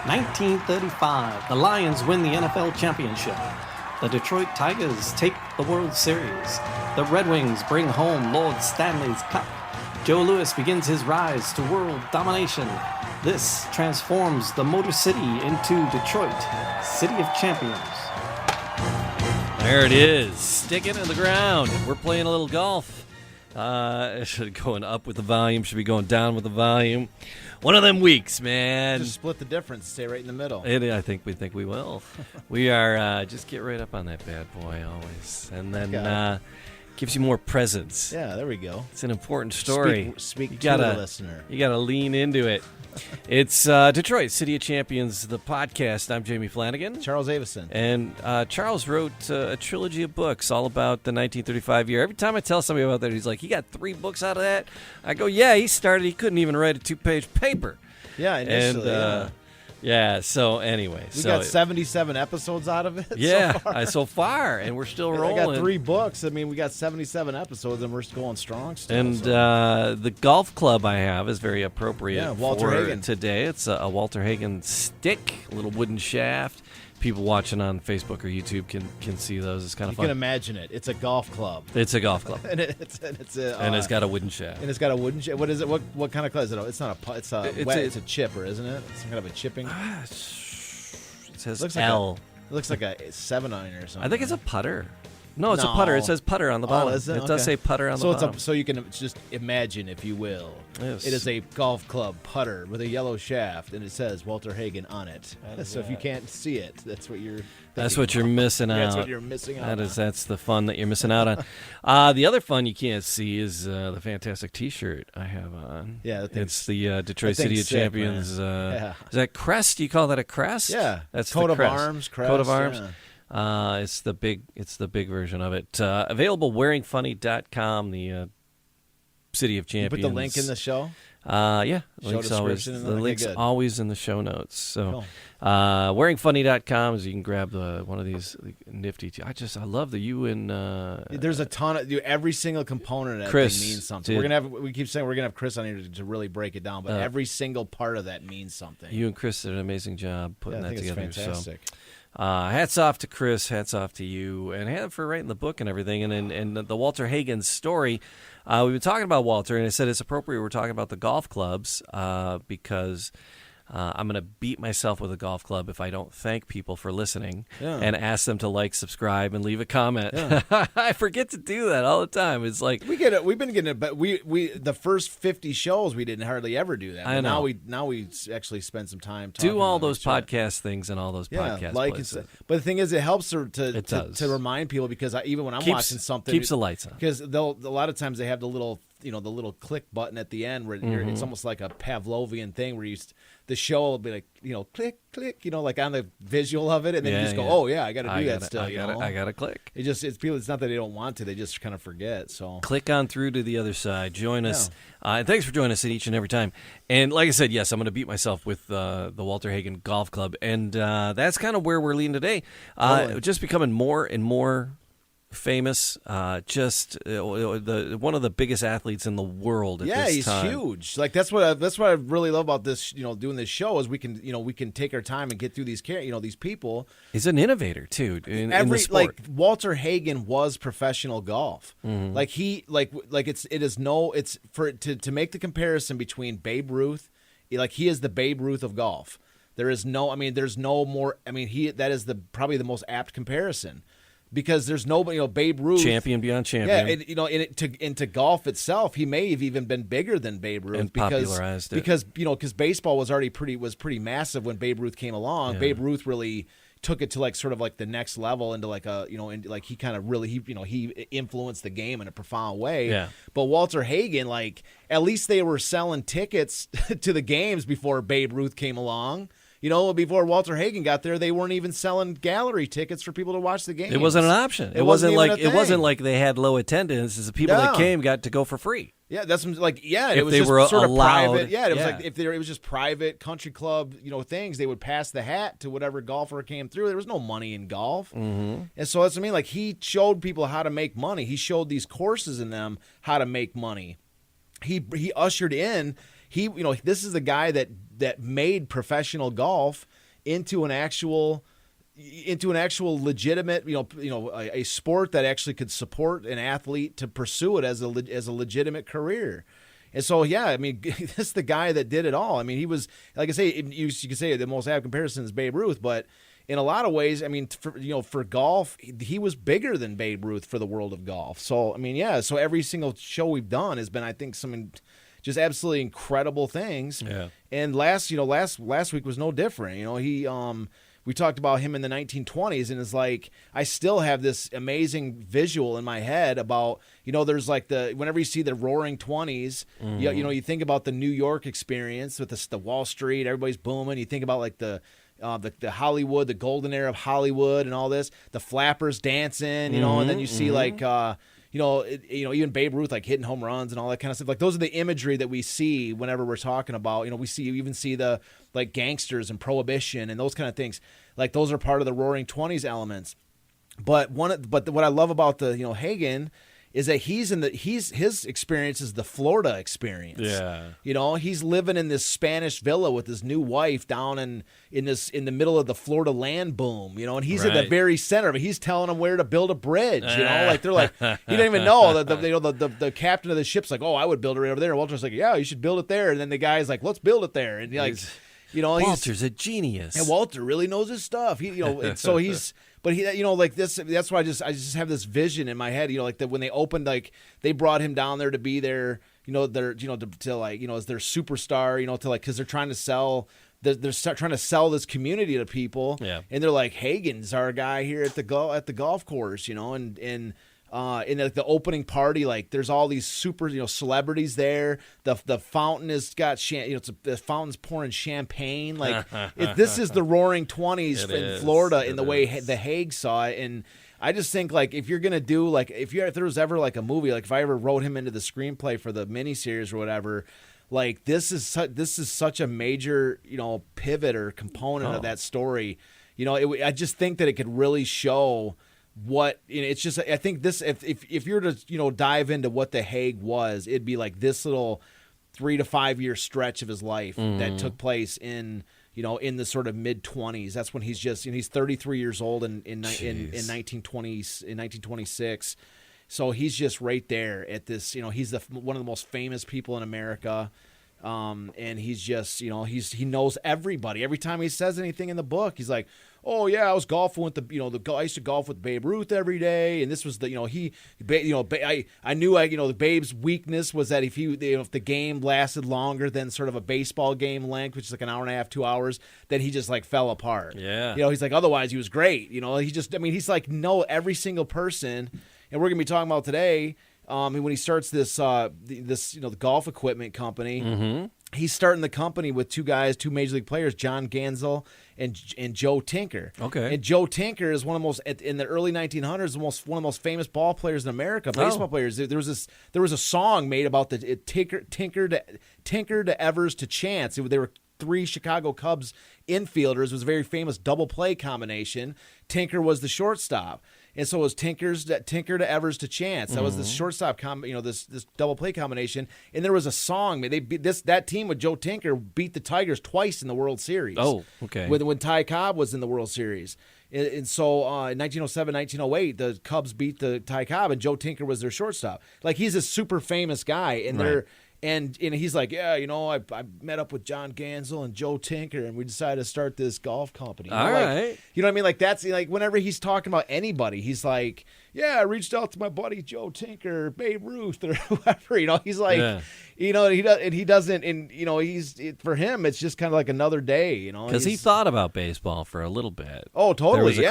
1935, the Lions win the NFL championship. The Detroit Tigers take the World Series. The Red Wings bring home Lord Stanley's Cup. Joe Louis begins his rise to world domination. This transforms the Motor City into Detroit, City of Champions. There it is. Stick it in the ground. We're playing a little golf. It should be going up with the volume. Should be going down with the volume. One of them weeks, man. Just split the difference. Stay right in the middle. I think we will. We are just get right up on that bad boy always, and then gives you more presence. Yeah, there we go. It's an important story. Speak to the listener. You gotta lean into it. It's Detroit, City of Champions, the podcast. I'm Jamie Flanagan. Charles Avison. And Charles wrote a trilogy of books all about the 1935 year. Every time I tell somebody about that, he's like, "You got 3 books out of that?" I go, "Yeah, he couldn't even write a 2-page paper." Yeah, initially, yeah, so anyway. We got 77 episodes out of it so far, and we're still rolling. I got 3 books. I mean, we got 77 episodes, and we're going strong still. And the golf club I have is very appropriate Walter Hagen. Today. It's a Walter Hagen stick, a little wooden shaft. People watching on Facebook or YouTube can see those. It's kind of fun. You can imagine it. It's a golf club. It's a golf club. and it's got a wooden shaft. And it's got a wooden shaft. What is it? What kind of club is it? It's not a putt. It's a chipper, isn't it? It's some kind of a chipping. It says looks L. It looks like a 7-iron or something. I think it's a putter. No, it's a putter. It says putter on the bottom. Is it? It does say putter on the bottom. So you can just imagine, if you will. Yes. It is a golf club putter with a yellow shaft, and it says Walter Hagen on it. So if you can't see it, that's what you're missing out. That's what you're missing out on. That's the fun that you're missing out on. The other fun you can't see is the fantastic T-shirt I have on. Yeah, it's the Detroit City of Champions. Is that crest? Do you call that a crest? Yeah, that's coat the crest. of arms. Crest, coat of arms. Yeah. It's the big version of it. Available wearingfunny.com, the City of Champions. You put the link in the show? Yeah. The link's always in the show notes. So wearingfunny.com is you can grab one of these nifty I love the you and there's a ton of every single component of that Chris thing means something. We keep saying we're gonna have Chris on here to really break it down, but every single part of that means something. You and Chris did an amazing job putting that together. It's fantastic. So hats off to Chris, hats off to you, and for writing the book and everything, and the Walter Hagen story. We've been talking about Walter, and I said it's appropriate we're talking about the golf clubs because I'm going to beat myself with a golf club if I don't thank people for listening and ask them to like, subscribe, and leave a comment. Yeah. I forget to do that all the time. It's like we've been getting it, but we the first 50 shows we didn't hardly ever do that. I know. Now we actually spend some time do all those podcast things and all those podcast places. But the thing is, it helps to remind people because even when I'm watching something, keeps the lights on because a lot of times they have the little click button at the end where it's almost like a Pavlovian thing where the show will be like, click, click, like on the visual of it, and then you just go, oh yeah, I got to do that still. I got to click. It's people. It's not that they don't want to; they just kind of forget. So click on through to the other side. Join us, and thanks for joining us each and every time. And like I said, yes, I'm going to beat myself with the Walter Hagen Golf Club, and that's kind of where we're leading today. Just becoming more and more famous, one of the biggest athletes in the world at this time. He's huge. Like that's what I really love about this, doing this show is we can take our time and get through these people. He's an innovator too in the sport. Like Walter Hagen was professional golf. Mm-hmm. To make the comparison between Babe Ruth, like he is the Babe Ruth of golf. There's no more. That is probably the most apt comparison. Because there's nobody, Babe Ruth, champion beyond champion. Yeah, into golf itself, he may have even been bigger than Babe Ruth and popularized it. Because baseball was already pretty massive when Babe Ruth came along. Yeah. Babe Ruth really took it to the next level into he kind of really he influenced the game in a profound way. Yeah. But Walter Hagen, at least they were selling tickets to the games before Babe Ruth came along. Before Walter Hagen got there, they weren't even selling gallery tickets for people to watch the game. It wasn't an option. It wasn't like they had low attendance. It's the people that came got to go for free. Yeah, that's it was they just were sort of allowed, private. Yeah, it was like it was just private country club, things. They would pass the hat to whatever golfer came through. There was no money in golf, and so that's what I mean. Like he showed people how to make money. He showed these courses in them how to make money. He ushered in. This is the guy that that made professional golf into an actual legitimate, a sport that actually could support an athlete to pursue it as a legitimate career. And so, yeah, I mean, this is the guy that did it all. I mean, he was, like I say, you could say the most apt comparison is Babe Ruth, but in a lot of ways, I mean, for golf, he was bigger than Babe Ruth for the world of golf. So, I mean, yeah, so every single show we've done has been, I think, some just absolutely incredible things. Yeah. And last week was no different. We talked about him in the 1920s, and it's like I still have this amazing visual in my head about, there's like whenever you see the Roaring 20s, you think about the New York experience with the Wall Street, everybody's booming. You think about like the Hollywood, the golden era of Hollywood, and all this, the flappers dancing, and then you see like. Even Babe Ruth like hitting home runs and all that kind of stuff. Like those are the imagery that we see whenever we're talking about. You even see the like gangsters and prohibition and those kind of things. Like those are part of the Roaring 20s elements. But what I love about the Hagen is that his experience is the Florida experience. Yeah. He's living in this Spanish villa with his new wife down in the middle of the Florida land boom, and he's at the very center of it. He's telling them where to build a bridge, like they're like, you don't even know that the captain of the ship's like, oh, I would build it right over there. And Walter's like, yeah, you should build it there. And then the guy's like, let's build it there. And Walter's a genius. And Walter really knows his stuff. And so he's. But he, like this, that's why I just have this vision in my head, like that when they opened, like they brought him down there to be their, to like, as their superstar, to like, cause they're trying to sell, they're trying to sell this community to people. Yeah. And they're like, Hagen's our guy here at the golf course, and in the opening party, like there's all these super, celebrities there. The fountain has got, the fountain's pouring champagne. Like this is the Roaring 20s in Florida in the way the Hague saw it. And I just think like if you're gonna do like if there was ever like a movie, like if I ever wrote him into the screenplay for the miniseries or whatever, like this is such a major pivot or component of that story. I just think that it could really show. What it's just I think this if you're to dive into what the Hague was, it'd be like this little 3 to 5 year stretch of his life that took place in the sort of mid 20s. That's when he's 33 years old in 1926. So he's just right there at this. He's one of the most famous people in America. And he's just, he knows everybody. Every time he says anything in the book, he's like, oh yeah, I was golfing with I used to golf with Babe Ruth every day. And this was I knew the Babe's weakness was that if the game lasted longer than sort of a baseball game length, which is like an hour and a half, 2 hours, then he just like fell apart. Yeah. He's like, otherwise he was great. He's like, no, every single person. And we're going to be talking about today, when he starts this the golf equipment company, he's starting the company with two Major League players, John Gansel and Joe Tinker. Okay. And Joe Tinker is one of the most in the early 1900s, one of the most famous ball players in America, baseball players. There was a song made about the Tinker to Evers to Chance. They were 3 Chicago Cubs infielders. It was a very famous double play combination. Tinker was the shortstop. And so it was Tinker to Evers to Chance. That was the shortstop, this double play combination. And there was a song. That team with Joe Tinker beat the Tigers twice in the World Series. Oh, okay. When Ty Cobb was in the World Series. And so in 1907, 1908, the Cubs beat the Ty Cobb, and Joe Tinker was their shortstop. Like, he's a super famous guy. And they're... And he's like, yeah, I met up with John Gansel and Joe Tinker, and we decided to start this golf company. All right. You know what I mean? Like, that's like whenever he's talking about anybody, he's yeah, I reached out to my buddy Joe Tinker, Babe Ruth, or whoever. He's like, he doesn't, and for him, it's just kind of like another day. Because he thought about baseball for a little bit. Oh, totally. There was we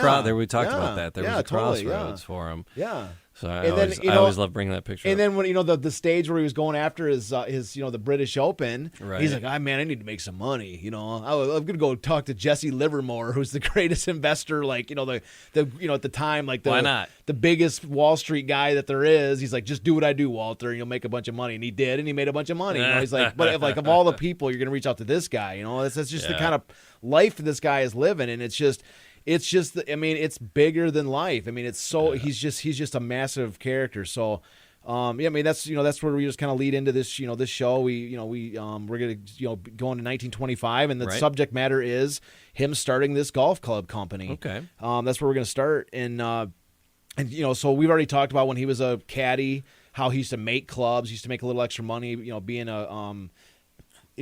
talked about that. There was a crossroads for him. Yeah. So I always love bringing that picture. And up. then when the stage where he was going after his the British Open, right. He's like, man, I need to make some money. I'm gonna go talk to Jesse Livermore, who's the greatest investor, like at the time, like why not the biggest Wall Street guy that there is. He's like, just do what I do, Walter, and you'll make a bunch of money. And he did, and he made a bunch of money. He's like, but if of all the people, you're gonna reach out to this guy. That's just the kind of life this guy is living, and it's just. I mean, it's bigger than life. I mean, it's so he's just a massive character. So, Yeah, I mean that's where we just kind of lead into this this show. We're gonna go into 1925, and the Right. subject matter is him starting this golf club company. Okay. That's where we're gonna start, and so we've already talked about when he was a caddy, how he used to make clubs, used to make a little extra money, being a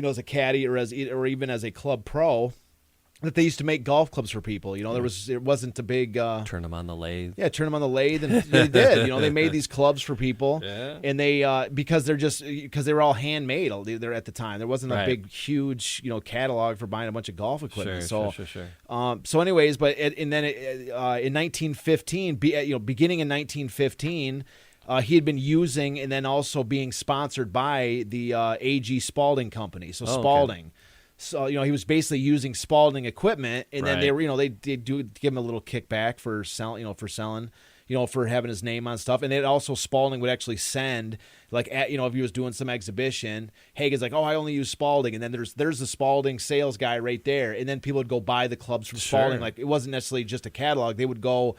as a caddy or even as a club pro. That they used to make golf clubs for people. It wasn't a big Turn them on the lathe. yeah, turn them on the lathe, and they did. They made these clubs for people, Yeah. and they because they were all handmade. They're at the time. There wasn't a Right. big, huge catalog for buying a bunch of golf equipment. Sure. So anyways, but in 1915, beginning in 1915. He had been using and then also being sponsored by the A.G. Spalding Company. So Spalding. Okay. So he was basically using Spalding equipment, and then Right. they were they do give him a little kickback for selling for having his name on stuff, and then also Spalding would actually send if he was doing some exhibition, Hagen's like, oh, I only use Spalding, and then there's the Spalding sales guy right there, and then people would go buy the clubs from Spalding. Sure. Like it wasn't necessarily just a catalog; they would go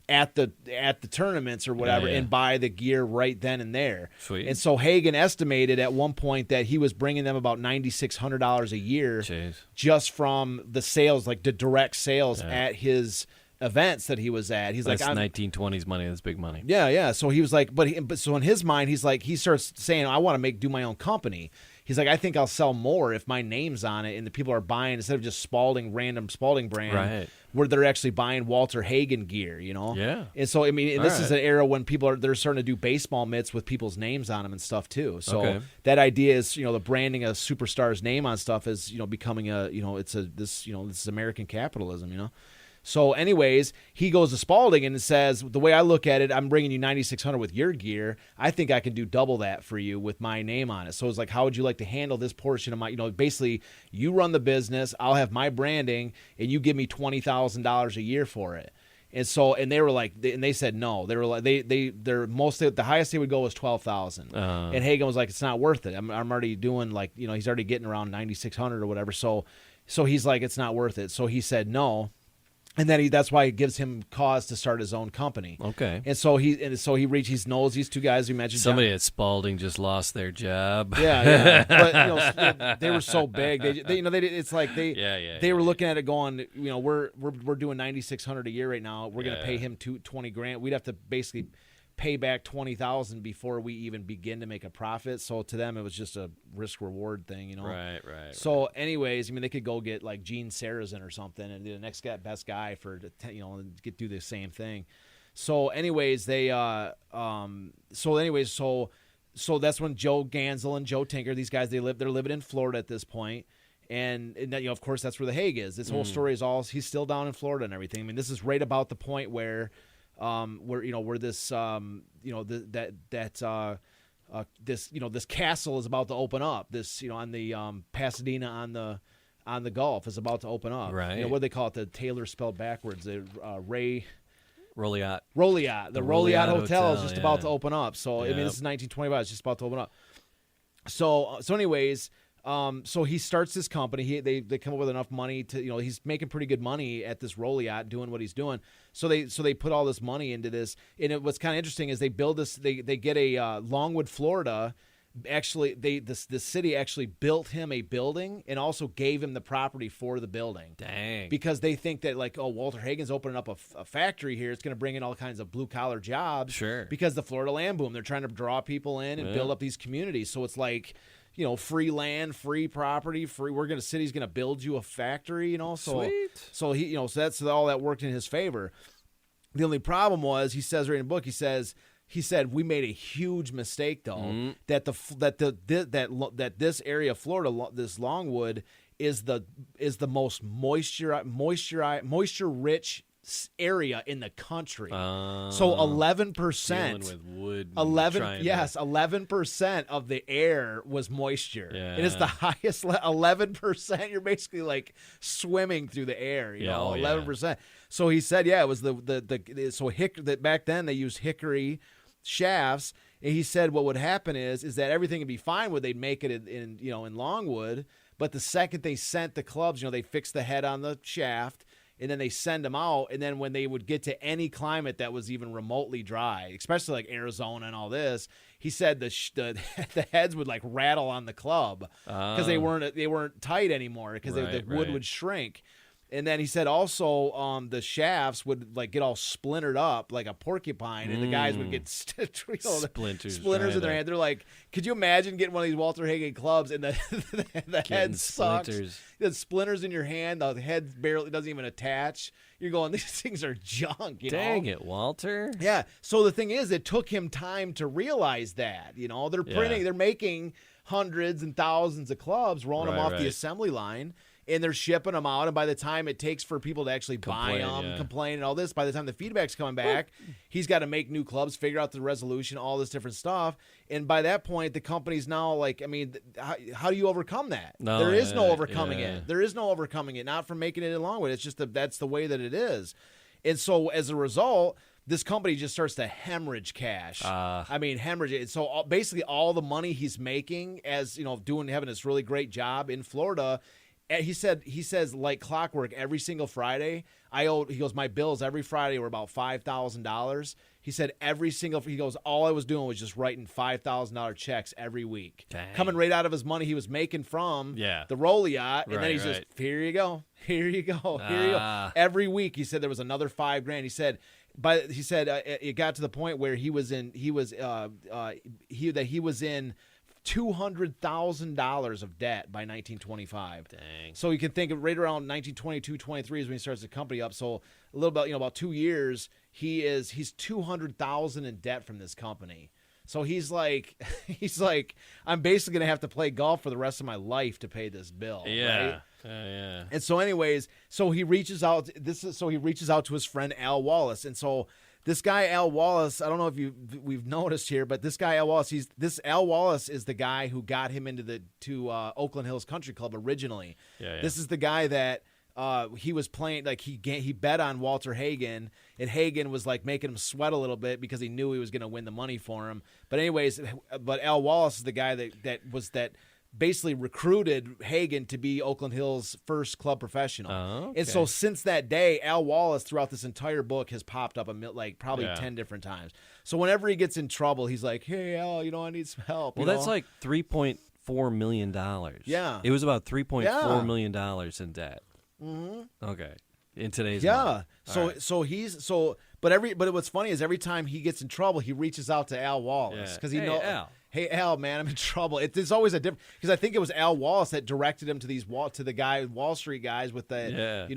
at the tournaments or whatever Yeah. and buy the gear right then and there. Sweet. And so Hagen estimated at one point that he was bringing them about $9,600 a year Jeez. just from the sales, like the direct sales Yeah. at his events that he was at. He's That's like, 1920s money. That's big money. yeah. So he was like, but so in his mind, he's like, he starts saying, I want to do my own company. He's like, I think I'll sell more if my name's on it and the people are buying instead of just random Spalding brand, Right. where they're actually buying Walter Hagen gear, Yeah. And so I mean, All this is an right. era when they're starting to do baseball mitts with people's names on them and stuff too. So Okay. that idea is the branding a superstar's name on stuff is becoming this is American capitalism, So, anyways, he goes to Spalding and says, the way I look at it, I'm bringing you 9,600 with your gear. I think I can do double that for you with my name on it. So it's like, how would you like to handle this portion of my, basically you run the business, I'll have my branding, and you give me $20,000 a year for it. And so, and they were like, and they said no. They were like, they're mostly, the highest they would go was 12,000. And Hagen was like, it's not worth it. I'm already doing he's already getting around 9,600 or whatever. So he's like, it's not worth it. So he said no. And then that's why it gives him cause to start his own company. Okay. And so he knows these two guys we mentioned. Somebody at Spalding just lost their job. Yeah. But they were so big. It's like they were looking at it going, we're doing 9,600 a year right now. We're going to pay him $20,000. We'd have to basically pay back $20,000 before we even begin to make a profit. So to them, it was just a risk reward thing, Right. So, anyways, I mean, they could go get like Gene Sarazen or something, and the next best guy do the same thing. So, anyways, so that's when Joe Gansel and Joe Tinker, these guys, they're living in Florida at this point. And of course, that's where the Hague is. This whole story is he's still down in Florida and everything. I mean, this is right about the point where this this castle is about to open up. This on the Pasadena on the Gulf is about to open up. Right. What do they call it? The Taylor spelled backwards. The Ray Rolliot. The Rolliot Hotel is just yeah. about to open up. So I mean, this is 1925. It's just about to open up. So anyways. So he starts this company. They come up with enough money to he's making pretty good money at this Rolliot doing what he's doing. So they put all this money into this. And what's kind of interesting is they build this. They get a Longwood, Florida. Actually, the city actually built him a building and also gave him the property for the building. Dang. Because they think that Walter Hagen's opening up a factory here. It's going to bring in all kinds of blue collar jobs. Sure. Because the Florida land boom, they're trying to draw people in and build up these communities. So it's like. Free land, free property, city's gonna build you a factory, So, Sweet. So he, so that's all that worked in his favor. The only problem was, he says right in the book, he said we made a huge mistake though, that this area of Florida, this Longwood, is the most moisture rich area in the country. So 11%. Dealing with wood. 11% of the air was moisture. Yeah. And it's the highest 11%. You're basically like swimming through the air, 11%. So he said, it was back then they used hickory shafts. And he said what would happen is that everything would be fine they'd make it in Longwood, but the second they sent the clubs, they fixed the head on the shaft. and then they send them out. And then when they would get to any climate that was even remotely dry, especially like Arizona and all this, he said the heads would like rattle on the club because they weren't tight anymore because the wood would shrink. And then he said also the shafts would like get all splintered up like a porcupine, and the guys would get splinters in their hand. They're like, could you imagine getting one of these Walter Hagen clubs and the head sucks, the splinters in your hand, the head barely doesn't even attach. You're going, these things are junk. Dang it, Walter. Yeah. So the thing is, it took him time to realize that. They're printing, they're making hundreds and thousands of clubs, rolling them off the assembly line. And they're shipping them out, and by the time it takes for people to actually buy them, complain, and all this, by the time the feedback's coming back, he's got to make new clubs, figure out the resolution, all this different stuff. And by that point, the company's now like, I mean, how do you overcome that? There is no overcoming it. There is no overcoming it, not from making it along with it. It's just that's the way that it is. And so as a result, this company just starts to hemorrhage cash. Hemorrhage it. So basically all the money he's making as, having this really great job in Florida, he says like clockwork every single Friday. He goes, my bills every Friday were about $5,000. He said all I was doing was just writing $5,000 checks every week. Dang. Coming right out of his money he was making from the roll yacht. And then he's just, here you go. Every week he said there was another $5,000. He said, it got to the point where he was in $200,000 of debt by 1925. Dang. So you can think of right around 1922, 23 is when he starts the company up. So a little bit, about 2 years, he's $200,000 in debt from this company. So he's like, I'm basically gonna have to play golf for the rest of my life to pay this bill. Yeah. Right? And so, anyways, he reaches out to his friend Al Wallace, and so. This guy Al Wallace, I don't know if we've noticed here, but this guy Al Wallace, Al Wallace is the guy who got him into Oakland Hills Country Club originally. Yeah. This is the guy that he was playing, like he bet on Walter Hagen, and Hagen was like making him sweat a little bit because he knew he was going to win the money for him. But anyways, Al Wallace is the guy that basically recruited Hagen to be Oakland Hills' first club professional. Oh, okay. And so since that day, Al Wallace throughout this entire book has popped up probably 10 different times. So whenever he gets in trouble, he's like, hey, Al, I need some help. Well, that's like $3.4 million. Yeah. It was about $3.4 million in debt. Mm-hmm. Okay. In today's money. But what's funny is every time he gets in trouble, he reaches out to Al Wallace because he knows. Al. Hey Al, man, I'm in trouble. It's always a different because I think it was Al Wallace that directed him to the guy Wall Street guys with the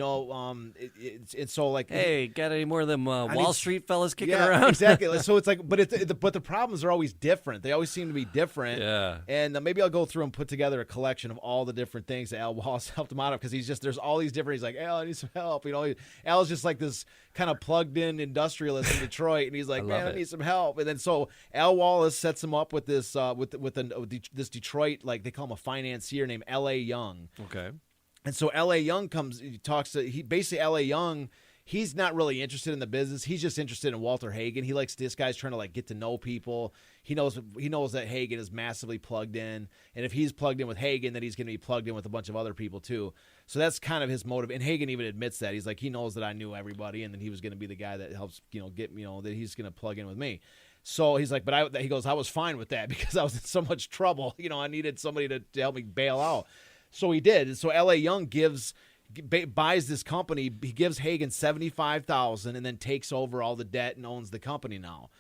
it's so like, hey, got any more of them Wall Street fellas kicking around? Exactly. So it's like, but the problems are always different. They always seem to be different. Yeah. And maybe I'll go through and put together a collection of all the different things that Al Wallace helped him out of because there's all these different. He's like, Al, I need some help. Al's just like this kind of plugged in industrialist in Detroit, and he's like, man, I need some help. And then so Al Wallace sets him up with this this Detroit, like they call him a financier named L.A. Young. Okay. And so L.A. Young L.A. Young, he's not really interested in the business. He's just interested in Walter Hagen. He likes this guy's trying to like get to know people. He knows that Hagen is massively plugged in, and if he's plugged in with Hagen, then he's going to be plugged in with a bunch of other people too. So that's kind of his motive. And Hagen even admits that he's like, he knows that I knew everybody, and then he was going to be the guy that helps get that he's going to plug in with me. So he's like, he goes, I was fine with that because I was in so much trouble. I needed somebody to help me bail out. So he did. And so L.A. Young buys this company. He gives Hagen $75,000 and then takes over all the debt and owns the company now.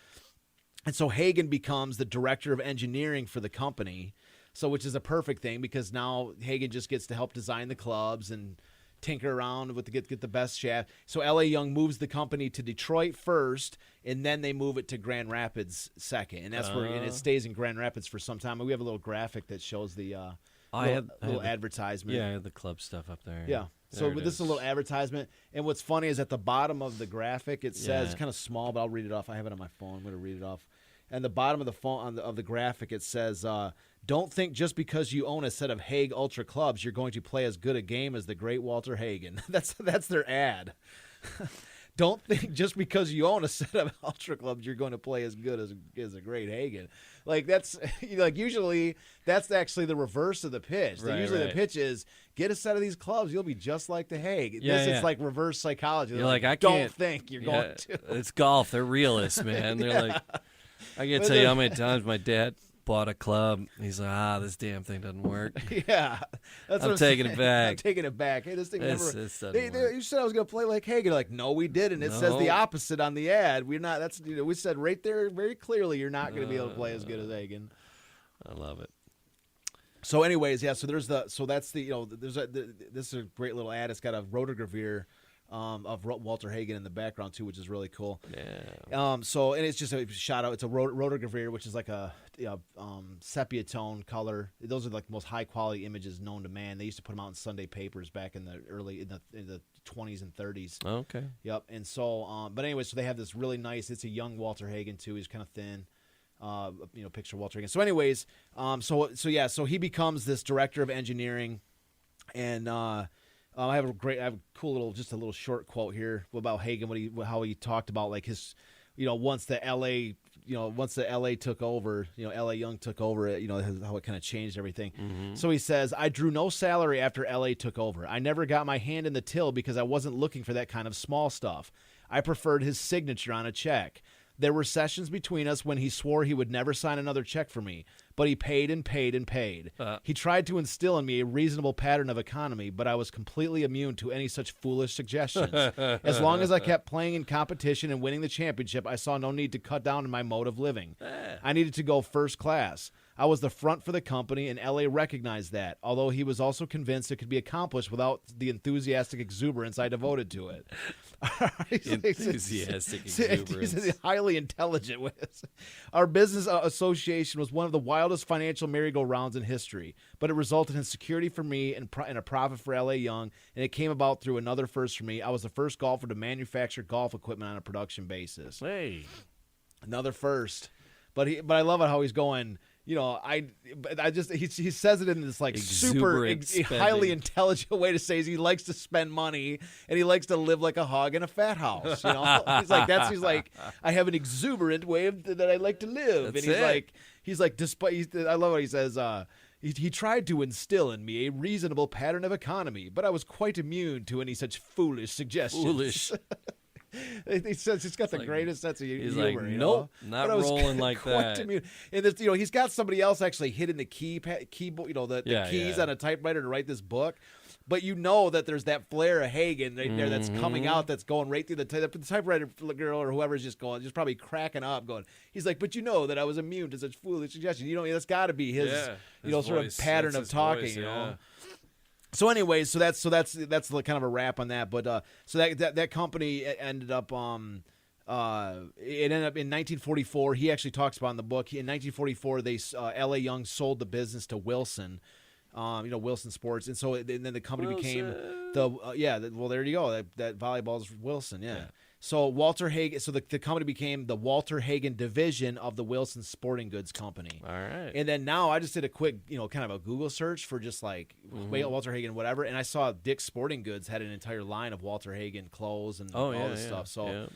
And so Hagen becomes the director of engineering for the company. So which is a perfect thing because now Hagen just gets to help design the clubs and tinker around with get the best shaft. So L.A. Young moves the company to Detroit first, and then they move it to Grand Rapids second, and that's where it stays in Grand Rapids for some time. And we have a little graphic that shows the little advertisement. Yeah, I have the club stuff up there. Yeah. So this is a little advertisement, and what's funny is at the bottom of the graphic it says, it's kind of small, but I'll read it off. I have it on my phone. I'm going to read it off. And the bottom of the phone of the graphic it says, "Don't think just because you own a set of Haig Ultra clubs, you're going to play as good a game as the great Walter Hagen." That's their ad. don't think just because you own a set of Ultra clubs you're going to play as good as a great Hagen. Like that's like usually that's actually the reverse of the pitch. Usually the pitch is get a set of these clubs, you'll be just like the Hague. It's like reverse psychology. You're like I don't can't think you're going to. It's golf. They're realists, man. They're like I can't tell you how many times my dad bought a club. He's like, this damn thing doesn't work. Yeah, that's I'm taking it back. I'm taking it back. Hey, this thing never. Work. You said I was going to play like Hagen. Like, no, we didn't. It says the opposite on the ad. We're not. That's we said right there very clearly. You're not going to be able to play as good as Hagen. I love it. So, anyways, yeah. So there's that's the this is a great little ad. It's got a rotogravure of Walter Hagen in the background too, which is really cool. Yeah. So and it's just a shot out. It's a rotogravure, which is like a sepia tone color. Those are like the most high quality images known to man. They used to put them out in Sunday papers back in the early in the 20s and 30s. Okay. Yep. And so, but anyway, so they have this really nice. It's a young Walter Hagen too. He's kind of thin. Picture Walter Hagen. So, anyways, so he becomes this director of engineering, and I have a cool little short quote here about Hagen, how he talked about like his, once the LA took over, LA Young took over it, how it kind of changed everything. Mm-hmm. So he says, I drew no salary after LA took over. I never got my hand in the till because I wasn't looking for that kind of small stuff. I preferred his signature on a check. There were sessions between us when he swore he would never sign another check for me, but he paid and paid and paid. He tried to instill in me a reasonable pattern of economy, but I was completely immune to any such foolish suggestions. As long as I kept playing in competition and winning the championship, I saw no need to cut down on my mode of living. I needed to go first class. I was the front for the company, and L.A. recognized that, although he was also convinced it could be accomplished without the enthusiastic exuberance I devoted to it. Enthusiastic exuberance. He's highly intelligent. Our business association was one of the wildest financial merry-go-rounds in history, but it resulted in security for me and a profit for L.A. Young, and it came about through another first for me. I was the first golfer to manufacture golf equipment on a production basis. Hey. Another first. But I love it how he's going... he says it in this like super highly intelligent way to say he likes to spend money and he likes to live like a hog in a fat house. He's like I have an exuberant way that I like to live. That's and he's like despite I love what he says. He tried to instill in me a reasonable pattern of economy, but I was quite immune to any such foolish suggestions. Foolish. He says he's got the greatest sense of humor. He's like, nope, not rolling like that. And this, he's got somebody else actually hitting the keyboard, the keys on a typewriter to write this book. But that there's that flare of Hagen right there that's coming out, that's going right through the typewriter girl or whoever's just probably cracking up, going. He's like, but that I was immune to such foolish suggestions. That's got to be his sort voice. of pattern That's of talking. Voice, So, anyways, so that's kind of a wrap on that. But so that company ended up it ended up in 1944. He actually talks about in the book. In 1944, L.A. Young sold the business to Wilson. Wilson Sports, and so then the company became well, there you go. That volleyball's Wilson, yeah. So Walter Hagen, so the company became the Walter Hagen division of the Wilson Sporting Goods Company. All right. And then now I just did a quick, kind of a Google search for just like Walter Hagen, whatever, and I saw Dick's Sporting Goods had an entire line of Walter Hagen clothes and all this stuff. So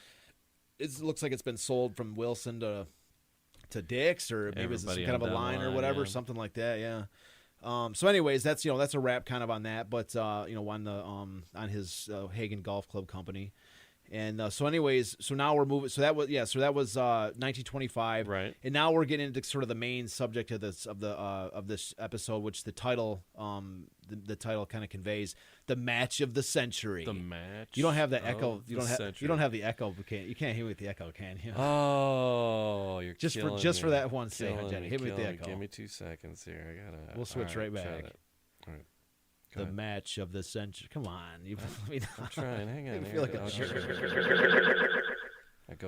it looks like it's been sold from Wilson to Dick's, or maybe it's some kind of a line or whatever, something like that. Yeah. So anyways, that's a wrap kind of on that, but on his Hagen Golf Club Company. And so anyways, so now we're moving. So that was 1925, right? And now we're getting into sort of the main subject of this episode, which the title the title kind of conveys: the match of the century. The match. You don't have the echo. You don't have the echo. You can't hear me with the echo, can you? Oh, you're just for that one second, Jenny. Hit me with the echo. Give me 2 seconds here. I gotta. We'll switch right back. All right. The match of the century. Come on. I'm trying. Hang on. I feel like a jerk.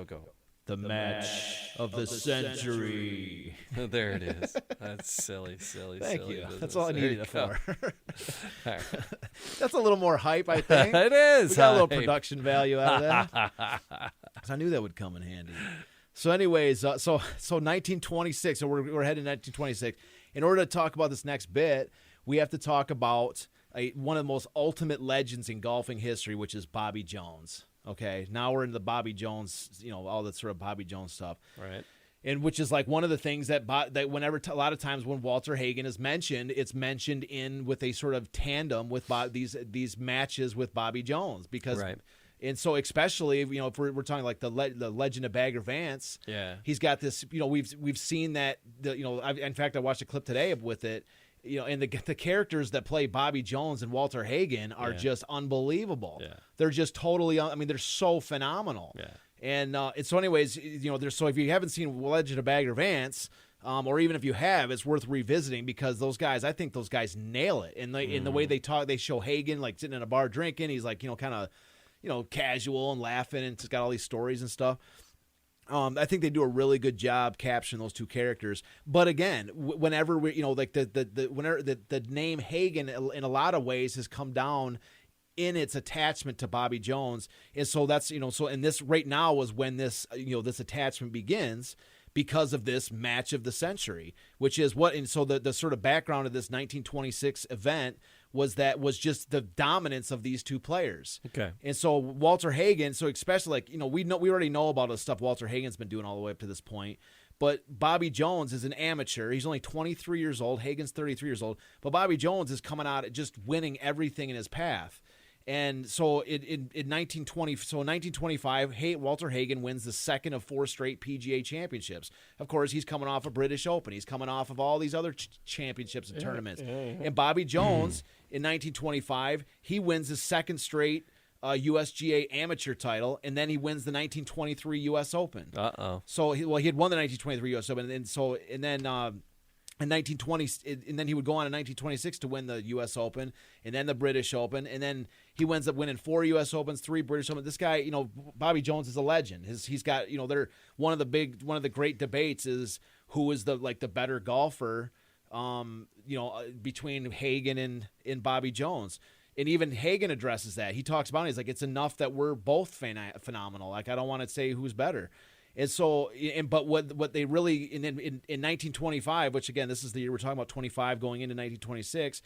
Go. The match of the century. There it is. That's silly. Thank you. Business. That's all I needed it for. Right. That's a little more hype, I think. It is. We got a little production value out of that. I knew that would come in handy. So anyways, so 1926, so we're heading to 1926. In order to talk about this next bit, we have to talk about one of the most ultimate legends in golfing history, which is Bobby Jones. Okay, now we're in the Bobby Jones, all that sort of Bobby Jones stuff. Right. And which is like one of the things that whenever a lot of times when Walter Hagen is mentioned, it's mentioned in with a sort of tandem with these matches with Bobby Jones because, right. And so especially if we're talking like the Legend of Bagger Vance, he's got this. We've seen that. In fact, I watched a clip today with it. And the characters that play Bobby Jones and Walter Hagen are just unbelievable. Yeah. They're just totally. They're so phenomenal. Yeah. And so, anyways, so if you haven't seen Legend of Bagger Vance, or even if you have, it's worth revisiting because I think those guys nail it. And in the way they talk, they show Hagen like sitting in a bar drinking. He's like, kind of, casual and laughing, and it's got all these stories and stuff. I think they do a really good job capturing those two characters. But again, whenever whenever the name Hagen in a lot of ways has come down in its attachment to Bobby Jones. And so that's, and this right now was when this, this attachment begins because of this match of the century, which is and so the sort of background of this 1926 event was just the dominance of these two players. Okay. And so Walter Hagen, so especially we already know about the stuff Walter Hagen's been doing all the way up to this point. But Bobby Jones is an amateur. He's only 23 years old. Hagen's 33 years old. But Bobby Jones is coming out just winning everything in his path. And so in 1925, Walter Hagen wins the second of 4 straight PGA championships. Of course, he's coming off a British Open. He's coming off of all these other championships and tournaments. And Bobby Jones, in 1925, he wins his second straight USGA amateur title, and then he wins the 1923 U.S. Open. So he had won the 1923 U.S. Open, and then. In 1920, and then he would go on in 1926 to win the U.S. Open, and then the British Open, and then he winds up winning 4 U.S. Opens, 3 British Opens. This guy, Bobby Jones is a legend. He's got, they're one of the great debates is who is the better golfer, between Hagen and Bobby Jones. And even Hagen addresses that. He talks about it. He's like, it's enough that we're both phenomenal. Like, I don't want to say who's better. And so, but what they really in 1925, which again, this is the year we're talking about, 25 going into 1926,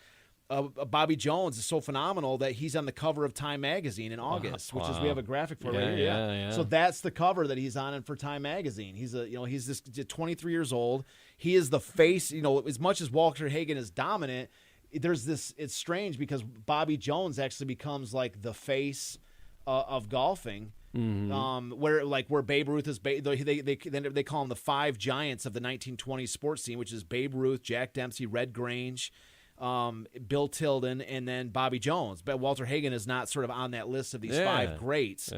Bobby Jones is so phenomenal that he's on the cover of Time magazine in August, which is we have a graphic for right here. Yeah. So that's the cover that he's on for Time magazine. He's he's this 23 years old. He is the face. As much as Walter Hagen is dominant, there's this. It's strange because Bobby Jones actually becomes like the face of golfing. Mm-hmm. Where Babe Ruth is, they call him the 5 giants of the 1920s sports scene, which is Babe Ruth, Jack Dempsey, Red Grange, Bill Tilden, and then Bobby Jones. But Walter Hagen is not sort of on that list of these 5 greats.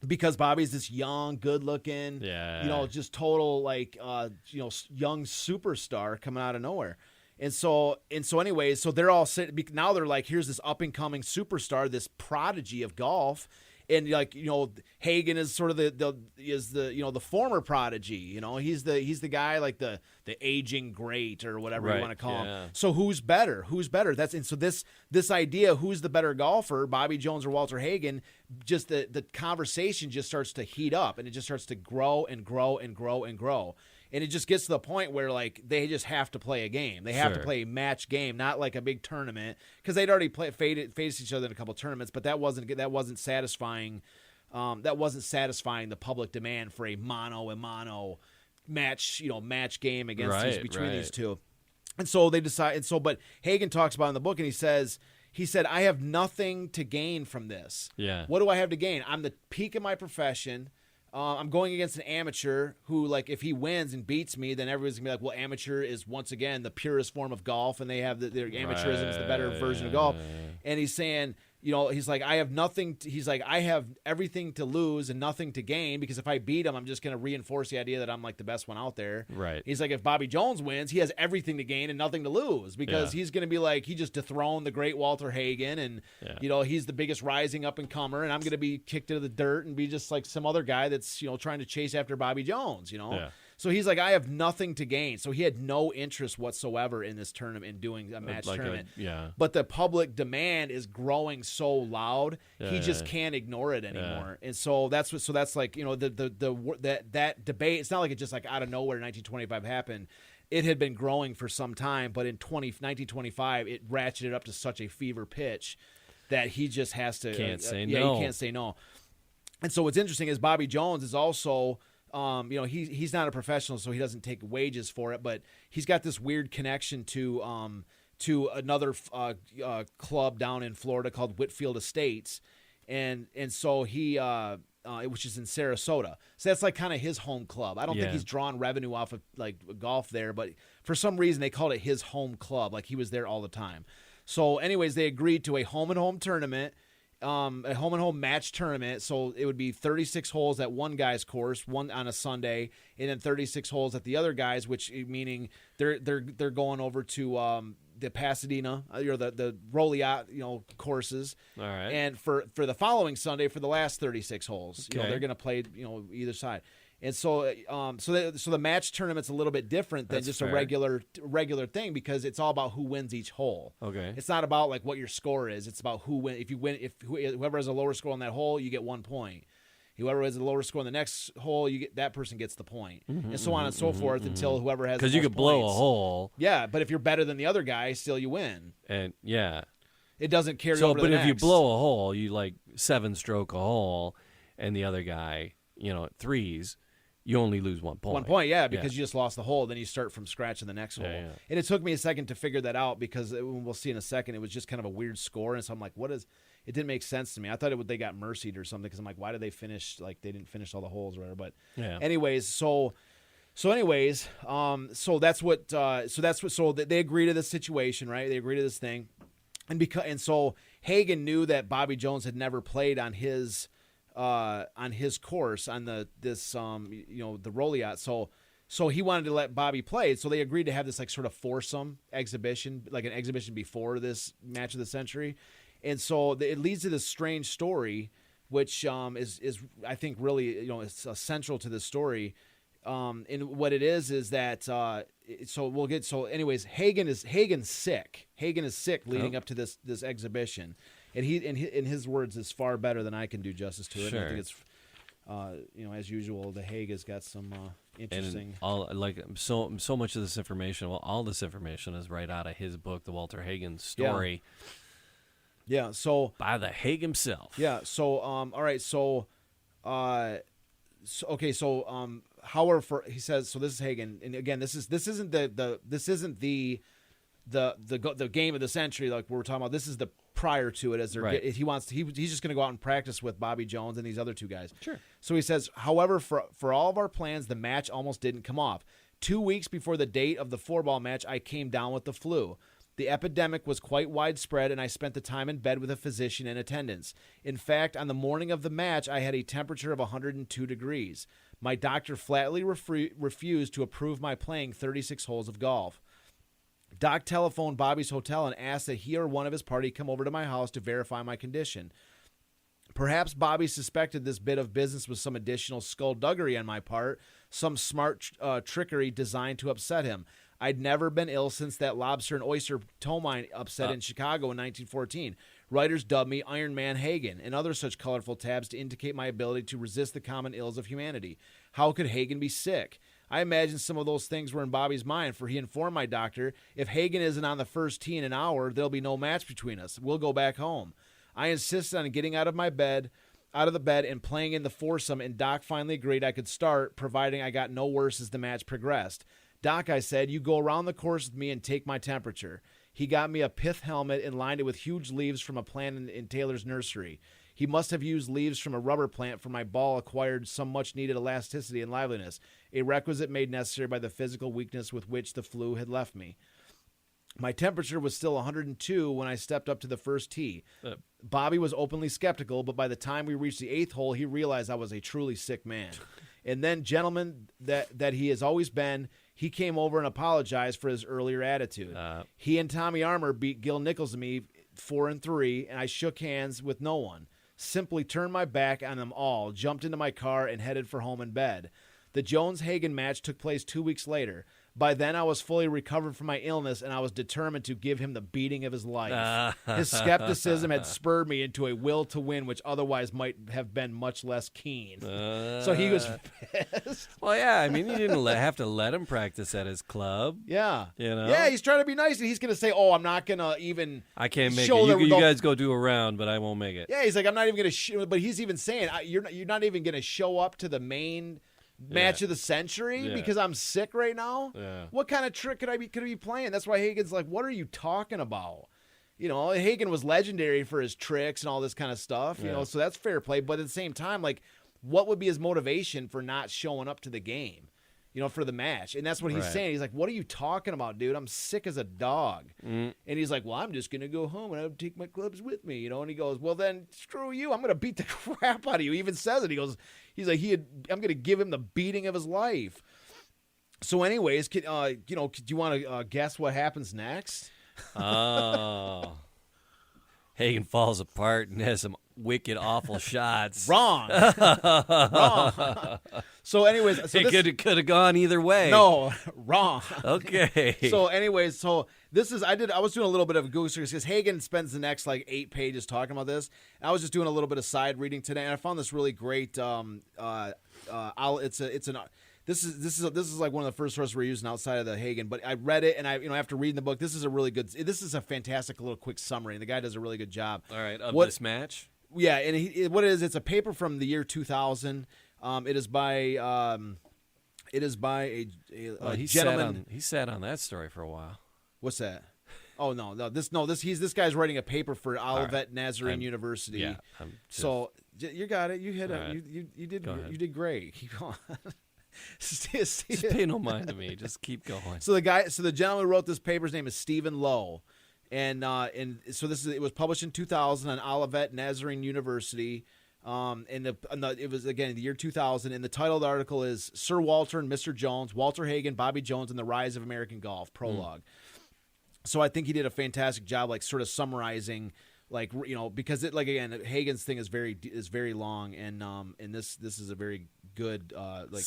Because Bobby's this young, good-looking, just total young superstar coming out of nowhere. And so anyways, so they're all sitting now. They're like, here's this up and coming superstar, this prodigy of golf. And Hagen is sort of the former prodigy. He's the guy like the aging great or whatever you want to call him. So who's better? And so this idea, who's the better golfer, Bobby Jones or Walter Hagen? Just the conversation just starts to heat up, and it just starts to grow and grow and grow and grow. And it just gets to the point where they just have to play a game. They have to play a match game, not like a big tournament, because they'd already faced each other in a couple tournaments. But that wasn't satisfying. That wasn't satisfying the public demand for a mano match, match game against between these two. And so they decide. But Hagen talks about it in the book, and he said, I have nothing to gain from this. Yeah. What do I have to gain? I'm the peak of my profession. I'm going against an amateur who, if he wins and beats me, then everybody's going to be like, well, amateur is, once again, the purest form of golf, and they have their amateurism is the better version of golf. And he's saying, he's like, I have nothing. I have everything to lose and nothing to gain, because if I beat him, I'm just going to reinforce the idea that I'm like the best one out there. Right. He's like, if Bobby Jones wins, he has everything to gain and nothing to lose, because he's going to be like, he just dethroned the great Walter Hagen, and he's the biggest rising up and comer, and I'm going to be kicked into the dirt and be just like some other guy that's trying to chase after Bobby Jones. So he's like, I have nothing to gain. So he had no interest whatsoever in this tournament, in doing a match tournament. But the public demand is growing so loud, he just can't ignore it anymore. And so that's like, that debate. It's not like it just like out of nowhere in 1925 happened. It had been growing for some time, but in 1925, it ratcheted up to such a fever pitch that he just has to can't say no. He can't say no. And so what's interesting is Bobby Jones is also, he's not a professional, so he doesn't take wages for it, but he's got this weird connection to another club down in Florida called Whitfield Estates, and so he which is in Sarasota. So that's like kind of his home club. I don't think he's drawn revenue off of like golf there, but for some reason they called it his home club, like he was there all the time. So anyways, they agreed to a home-and-home tournament. A home and home match tournament, so it would be 36 holes at one guy's course, one on a Sunday, and then 36 holes at the other guy's, which meaning they're going over to the Pasadena or the Rolliat courses. All right. And for the following Sunday for the last 36 holes, Okay. they're going to play either side. And so the match tournament's a little bit different than That's just fair. a regular thing because it's all about who wins each hole. Okay. It's not about like what your score is. It's about who win. If whoever has a lower score on that hole, you get 1 point. Whoever has a lower score on the next hole, that person gets the point, and so on and so forth until whoever has. Because the you most could blow points. a hole. Yeah, but if you're better than the other guy, still you win. And yeah. It doesn't carry So, over. to but the if you next. blow a hole, you like 7-stroke a hole, and the other guy, at threes, you only lose 1 point. 1 point, yeah, because you just lost the hole. Then you start from scratch in the next hole. Yeah. And it took me a second to figure that out because we'll see in a second. It was just kind of a weird score, and so I'm like, what is? It didn't make sense to me. I thought they got mercied or something because I'm like, why did they finish? Like they didn't finish all the holes or whatever. But anyways, so that's what. So they agree to this situation, right? They agree to this thing, and so Hagen knew that Bobby Jones had never played on his course on the Rolliat. So he wanted to let Bobby play. So they agreed to have this like sort of foursome exhibition, like an exhibition before this match of the century. And so it leads to this strange story, which is I think really it's central to the story. And what it is that so we'll get so anyways Hagen's sick. Hagen is sick leading up to this exhibition, and he in his words is far better than I can do justice to it. Sure. And I think it's as usual, the Hague has got some interesting. And so much of this information, all this information is right out of his book, The Walter Hagen Story. Yeah. So by the Hague himself. Yeah. So all right. So however, he says. So this is Hagen, and again, this isn't the game of the century like we're talking about. This is the prior to it as they're right. He's just going to go out and practice with Bobby Jones and these other two guys. Sure. So he says, however, for all of our plans, the match almost didn't come off. 2 weeks before the date of the 4-ball match, I came down with the flu. The epidemic was quite widespread, and I spent the time in bed with a physician in attendance. In fact, on the morning of the match, I had a temperature of 102 degrees. My doctor flatly refused to approve my playing 36 holes of golf. Doc telephoned Bobby's hotel and asked that he or one of his party come over to my house to verify my condition. Perhaps Bobby suspected this bit of business was some additional skullduggery on my part, some smart trickery designed to upset him. I'd never been ill since that lobster and oyster tow mine upset in Chicago in 1914. Writers dubbed me Iron Man Hagen and other such colorful tabs to indicate my ability to resist the common ills of humanity. How could Hagen be sick? I imagine some of those things were in Bobby's mind, for he informed my doctor, if Hagen isn't on the first tee in an hour, there'll be no match between us. We'll go back home. I insisted on getting out of the bed and playing in the foursome, and Doc finally agreed I could start, providing I got no worse as the match progressed. Doc, I said, you go around the course with me and take my temperature. He got me a pith helmet and lined it with huge leaves from a plant in Taylor's nursery. He must have used leaves from a rubber plant, for my ball acquired some much-needed elasticity and liveliness, a requisite made necessary by the physical weakness with which the flu had left me. My temperature was still 102 when I stepped up to the first tee. Bobby was openly skeptical, but by the time we reached the 8th hole, he realized I was a truly sick man. And then, gentleman that he has always been, he came over and apologized for his earlier attitude. He and Tommy Armour beat Gil Nichols and me 4-3, and I shook hands with no one. Simply turned my back on them all, jumped into my car, and headed for home in bed. The Jones-Hagen match took place 2 weeks later. By then, I was fully recovered from my illness, and I was determined to give him the beating of his life. His skepticism had spurred me into a will to win, which otherwise might have been much less keen. So he was pissed. Well, yeah, I mean, you didn't have to let him practice at his club. Yeah. You know? Yeah, he's trying to be nice, and he's going to say, oh, I'm not going to even I can't make show it. You guys go do a round, but I won't make it. Yeah, he's like, I'm not even going to but he's even saying, you're not even going to show up to the main match of the century because I'm sick right now. Yeah. What kind of trick could I be playing? That's why Hagen's like, what are you talking about? You know, Hagen was legendary for his tricks and all this kind of stuff. You know, so that's fair play. But at the same time, like, what would be his motivation for not showing up to the game? You know, for the match. And that's what he's saying. He's like, what are you talking about, dude? I'm sick as a dog. And he's like, well, I'm just going to go home and I'll take my clubs with me. You know, and he goes, well, then screw you. I'm going to beat the crap out of you. He even says it. He's like, I'm going to give him the beating of his life. So anyways, do you want to guess what happens next? Oh. Hagen falls apart and has some wicked, awful shots. Wrong. Wrong. So anyways, It could have gone either way. No, wrong. Okay. So anyways, this is I was doing a little bit of a Google search because Hagen spends the next like 8 pages talking about this. And I was just doing a little bit of side reading today, and I found this really great. This is like one of the first sources we're using outside of the Hagen, but I read it and after reading the book, this is a fantastic little quick summary, and the guy does a really good job. All right, this match. Yeah, and what it is, it's a paper from the year 2000. It is by a gentleman. He sat on that story for a while. What's that? Oh this guy's writing a paper for Olivet Nazarene University. Yeah, so you got it. You hit it. Right. You did great. Keep going. Just pay no mind to me. Just keep going. So the gentleman who wrote this paper, his name is Stephen Lowe, and so it was published in 2000 on Olivet Nazarene University. It was again the year 2000, and the title of the article is Sir Walter and Mr. Jones, Walter Hagen, Bobby Jones, and the Rise of American Golf Prologue. So I think he did a fantastic job, like sort of summarizing, like, you know, because it, like, again, Hagen's thing is very long, and this is a very good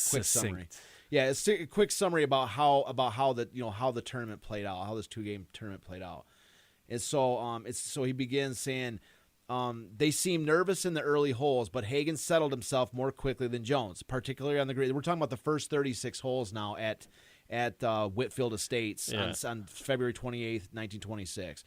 quick summary. Yeah, it's a quick summary about how the tournament played out, how this 2-game tournament played out. And so he begins saying, they seemed nervous in the early holes, but Hagen settled himself more quickly than Jones, particularly on the green. We're talking about the first 36 holes now at Whitfield Estates on February 28th, 1926.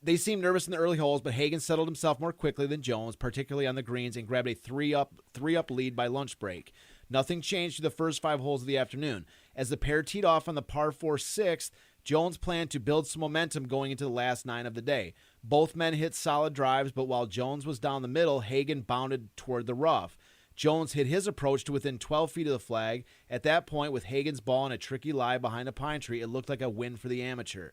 They seemed nervous in the early holes, but Hagen settled himself more quickly than Jones, particularly on the greens, and grabbed a three up lead by lunch break. Nothing changed through the first 5 holes of the afternoon. As the pair teed off on the par 4 6th, Jones planned to build some momentum going into the last 9 of the day. Both men hit solid drives, but while Jones was down the middle, Hagen bounded toward the rough. Jones hit his approach to within 12 feet of the flag. At that point, with Hagen's ball in a tricky lie behind a pine tree, it looked like a win for the amateur.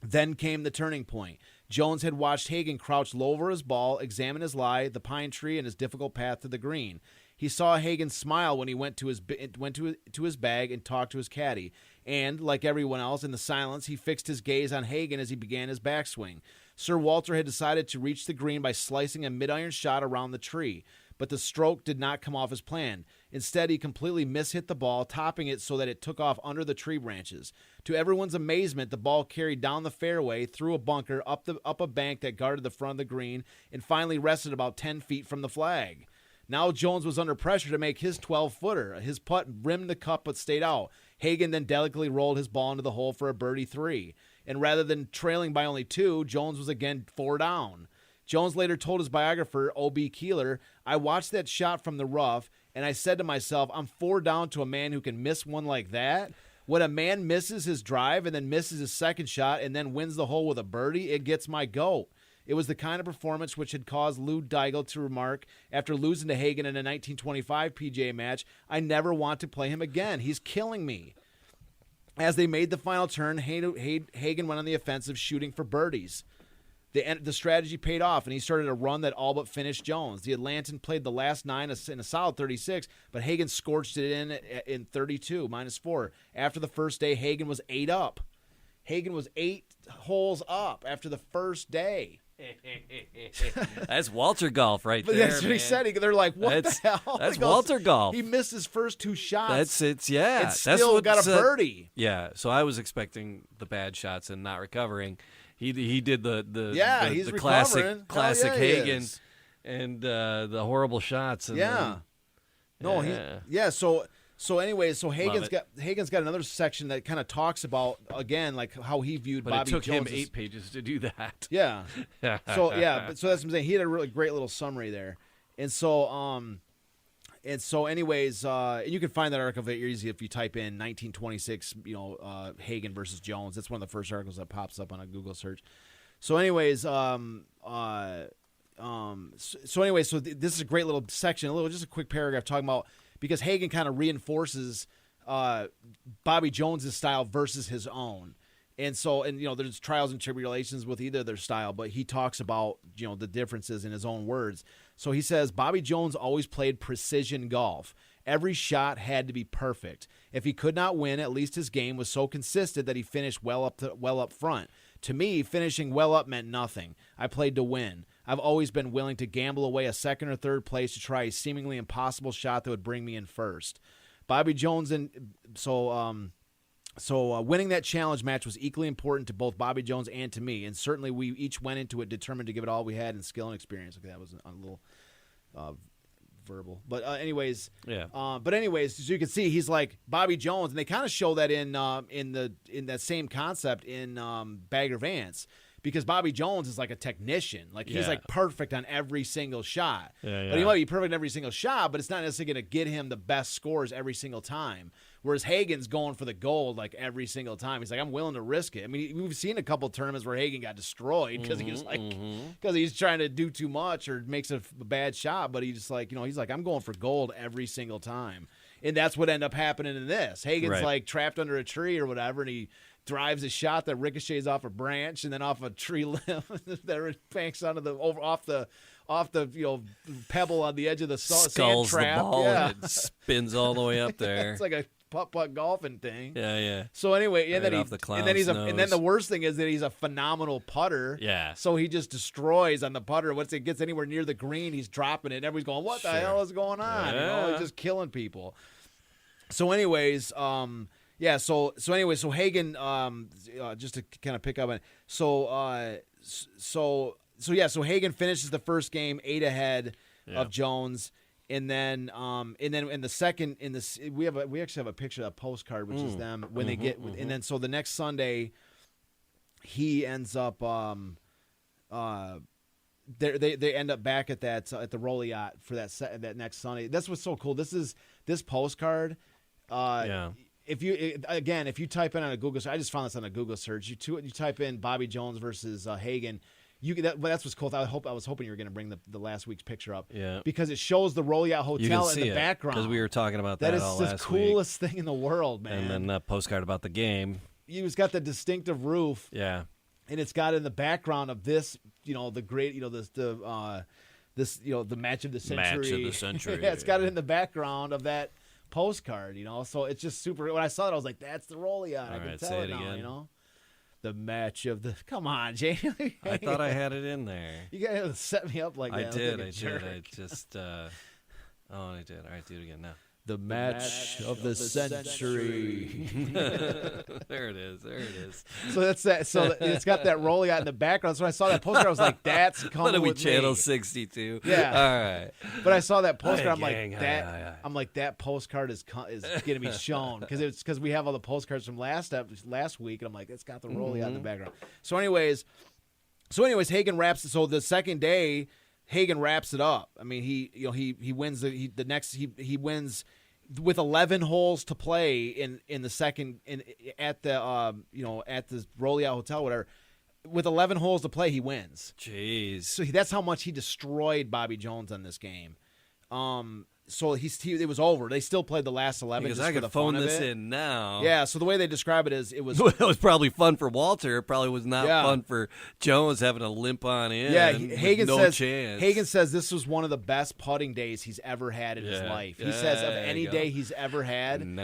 Then came the turning point. Jones had watched Hagen crouch low over his ball, examine his lie, the pine tree, and his difficult path to the green. He saw Hagen smile when he went to his bag and talked to his caddy. And, like everyone else, in the silence, he fixed his gaze on Hagen as he began his backswing. Sir Walter had decided to reach the green by slicing a mid-iron shot around the tree. But the stroke did not come off as planned. Instead, he completely mishit the ball, topping it so that it took off under the tree branches. To everyone's amazement, the ball carried down the fairway, through a bunker, up a bank that guarded the front of the green, and finally rested about 10 feet from the flag. Now Jones was under pressure to make his 12-footer. His putt rimmed the cup but stayed out. Hagen then delicately rolled his ball into the hole for a birdie 3. And rather than trailing by only 2, Jones was again 4 down. Jones later told his biographer, O.B. Keeler, I watched that shot from the rough, and I said to myself, I'm 4 down to a man who can miss one like that. When a man misses his drive and then misses his second shot and then wins the hole with a birdie, it gets my goat. It was the kind of performance which had caused Lou Daigle to remark after losing to Hagen in a 1925 PGA match, I never want to play him again. He's killing me. As they made the final turn, Hagen went on the offensive, shooting for birdies. The strategy paid off, and he started a run that all but finished Jones. The Atlantan played the last 9 in a solid 36, but Hagen scorched it in 32, -4. After the first day, Hagen was 8 up. Hagen was 8 holes up after the first day. That's Walter Golf right But there. that's what he man. said. They're like, what the hell? That's He goes, Walter Golf. He missed his first 2 shots. And That's still got a birdie. Yeah, so I was expecting the bad shots and not recovering. He did the he's the recovering. classic Hell yeah, he Hagen is. and the horrible shots. And Yeah. So anyways, Hagen's got another section that kind of talks about again like how he viewed But Bobby it took Jones. him 8 pages to do that. Yeah. So that's what I'm saying. He had a really great little summary there, and so anyways, you can find that article very easy if you type in 1926, Hagen versus Jones. That's one of the first articles that pops up on a Google search. So anyways, this is a great little section, just a quick paragraph talking about. Because Hagen kind of reinforces Bobby Jones's style versus his own, and there's trials and tribulations with either their style, but he talks about the differences in his own words. So he says Bobby Jones always played precision golf. Every shot had to be perfect. If he could not win, at least his game was so consistent that he finished well up front. To me, finishing well up meant nothing. I played to win. I've always been willing to gamble away a second or third place to try a seemingly impossible shot that would bring me in first. Bobby Jones winning that challenge match was equally important to both Bobby Jones and to me, and certainly we each went into it determined to give it all we had in skill and experience. Okay, that was a little verbal, but anyways, yeah. As you can see, he's like Bobby Jones, and they kind of show that in that same concept in Bagger Vance. Because Bobby Jones is like a technician. Like, he's like perfect on every single shot. Yeah. But he might be perfect on every single shot, but it's not necessarily going to get him the best scores every single time. Whereas Hagen's going for the gold like every single time. He's like, I'm willing to risk it. I mean, we've seen a couple tournaments where Hagen got destroyed because because he's trying to do too much or makes a bad shot. But he's like, he's like, I'm going for gold every single time. And that's what ended up happening in this. Hagen's like trapped under a tree or whatever, and he drives a shot that ricochets off a branch and then off a tree limb that banks onto off the pebble on the edge of the sand trap. The ball and it spins all the way up there. It's like a putt golfing thing. Yeah. So anyway, and then the worst thing is that he's a phenomenal putter. Yeah. So he just destroys on the putter. Once it gets anywhere near the green, he's dropping it. And everybody's going, "What the hell is going on?" Yeah. He's just killing people. So anyways, So Hagen, just to kind of pick up on, so Hagen finishes the first game 8 ahead of Jones, and then in the second, we actually have a picture of a postcard, which is them when they get, and then so the next Sunday, he ends up, they end up back at that at the Roll Yacht for that next Sunday. That's what's so cool. This postcard. If you type in on a Google search, I just found this on a Google search. You type in Bobby Jones versus Hagen. That's what's cool. I was hoping you were going to bring the last week's picture up. Yeah. Because it shows the Roll Yacht Hotel in the background. Because we were talking about that all last week. That is the coolest thing in the world, man. And then that postcard about the game. It's got the distinctive roof. Yeah. And it's got in the background of this, the great, the match of the century. Match of the century. Yeah, it's got it in the background of that postcard, so it's just super. When I saw it, I was like, "That's the Roll Yacht." I can tell it now, again. The match of the. Come on, Jamie. I thought I had it in there. You gotta set me up like that. I did. I just. I did. All right, do it again now. The match of the century. There it is. So that's that. So it's got that Roll Yacht in the background. So when I saw that postcard, I was like, "That's coming What are we, with Channel me." 62? Yeah. All right. But I saw that postcard. I'm gang, like that. I'm like that postcard is going to be shown because we have all the postcards from last week, and I'm like, it's got the Roll Yacht in the background. So anyways, Hagen wraps. So the second day, Hagen wraps it up. I mean, he wins he wins with 11 holes to play in the second at the Roll Yacht Hotel, whatever. With 11 holes to play, he wins. Jeez. So that's how much he destroyed Bobby Jones on this game. it was over. They still played the last 11 Because just I for could the phone fun of this it. in now. Yeah, so the way they describe it is it was It was probably fun for Walter. It probably was not Yeah. fun for Jones having to limp on in. Yeah, with Hagen no says chance. Hagen says this was one of the best putting days he's ever had in his Yeah. life. He says of There any you go. day he's ever had. No.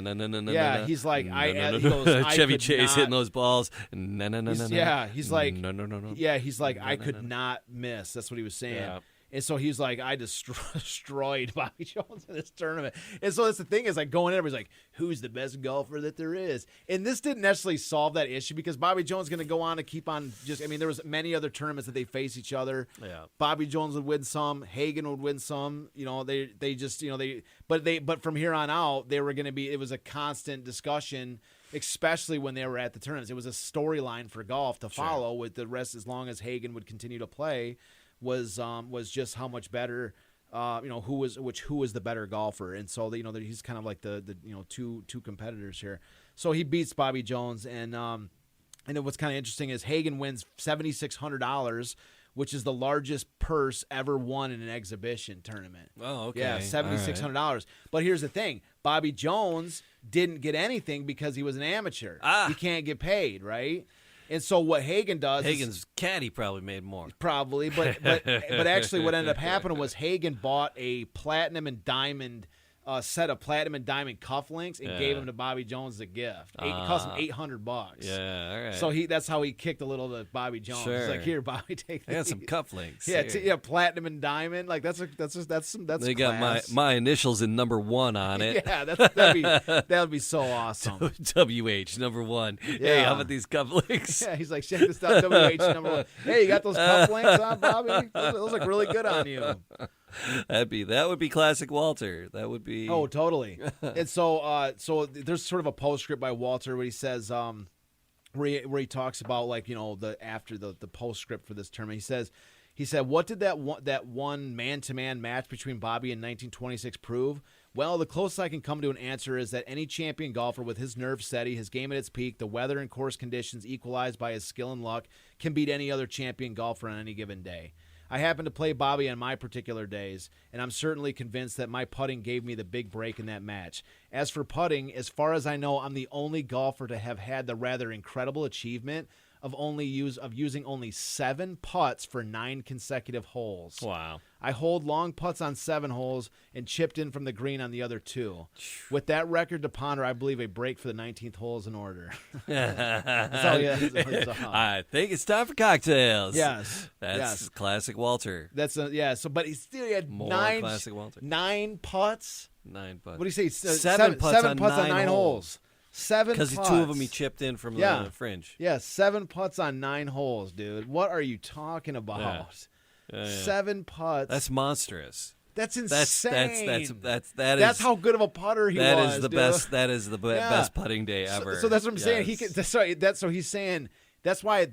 Yeah, he's like, No, I- no, no, he no. goes, I Chevy could Chase not- hitting those balls. No. Yeah, he's like, No. Yeah, he's like, I No, could no. not miss. That's what he was saying. Yeah. And so he's like, I destroyed Bobby Jones in this tournament. And so that's the thing is like going in, everybody's like, who's the best golfer that there is? And this didn't necessarily solve that issue because Bobby Jones is going to go on to keep on there was many other tournaments that they face each other. Yeah. Bobby Jones would win some, Hagen would win some. But from here on out, they were going to be. It was a constant discussion, especially when they were at the tournaments. It was a storyline for golf to follow with the rest as long as Hagen would continue to play. Was just how much better, who was the better golfer, and so he's kind of like the two competitors here. So he beats Bobby Jones, and then what's kind of interesting is Hagen wins $7,600, which is the largest purse ever won in an exhibition tournament. Oh, okay. Yeah, $7,600. But here's the thing: Bobby Jones didn't get anything because he was an amateur. He can't get paid, right? And so what Hagen does Hagen's caddy probably made more. Probably, but actually what ended up happening was Hagen bought a platinum and diamond set of platinum and diamond cufflinks and gave them to Bobby Jones as a gift. It cost him $800. Yeah, all right. So that's how he kicked a little to Bobby Jones. Sure. He's like, here, Bobby, take I got these. some cufflinks. Yeah, here. platinum and diamond. Like that's They got class. my initials in number 1 on it. Yeah, that'd be so awesome. WH number 1. Hey, how about these cufflinks? Yeah, he's like, check this out, WH number 1. Hey, you got those cufflinks on, Bobby? Those look really good on you. That would be classic Walter. That would be. Oh, totally. And so there's sort of a postscript by Walter where he says, where he talks about after the postscript for this tournament. He said, what did that one man-to-man match between Bobby and 1926 prove? Well, the closest I can come to an answer is that any champion golfer with his nerve steady, his game at its peak, the weather and course conditions equalized by his skill and luck, can beat any other champion golfer on any given day. I happened to play Bobby on my particular days, and I'm certainly convinced that my putting gave me the big break in that match. As for putting, as far as I know, I'm the only golfer to have had the rather incredible achievement of using only 7 putts for 9 consecutive holes. Wow. I hold long putts on 7 holes and chipped in from the green on the other 2. With that record to ponder, I believe a break for the 19th hole is in order. I think it's time for cocktails. Yes. That's classic Walter. That's So, but he had More 9 classic Walter. 9 putts. 9 putts. What do you say? Seven putts on 9 holes. 7 putts. Because 2 of them he chipped in from the fringe. Yeah, 7 putts on 9 holes, dude. What are you talking about? Yeah, 7 putts. That's monstrous. That's insane. That's how good of a putter he was. That is the dude. best. That is the best putting day ever. So that's what I'm saying. Yes. So he's saying that's why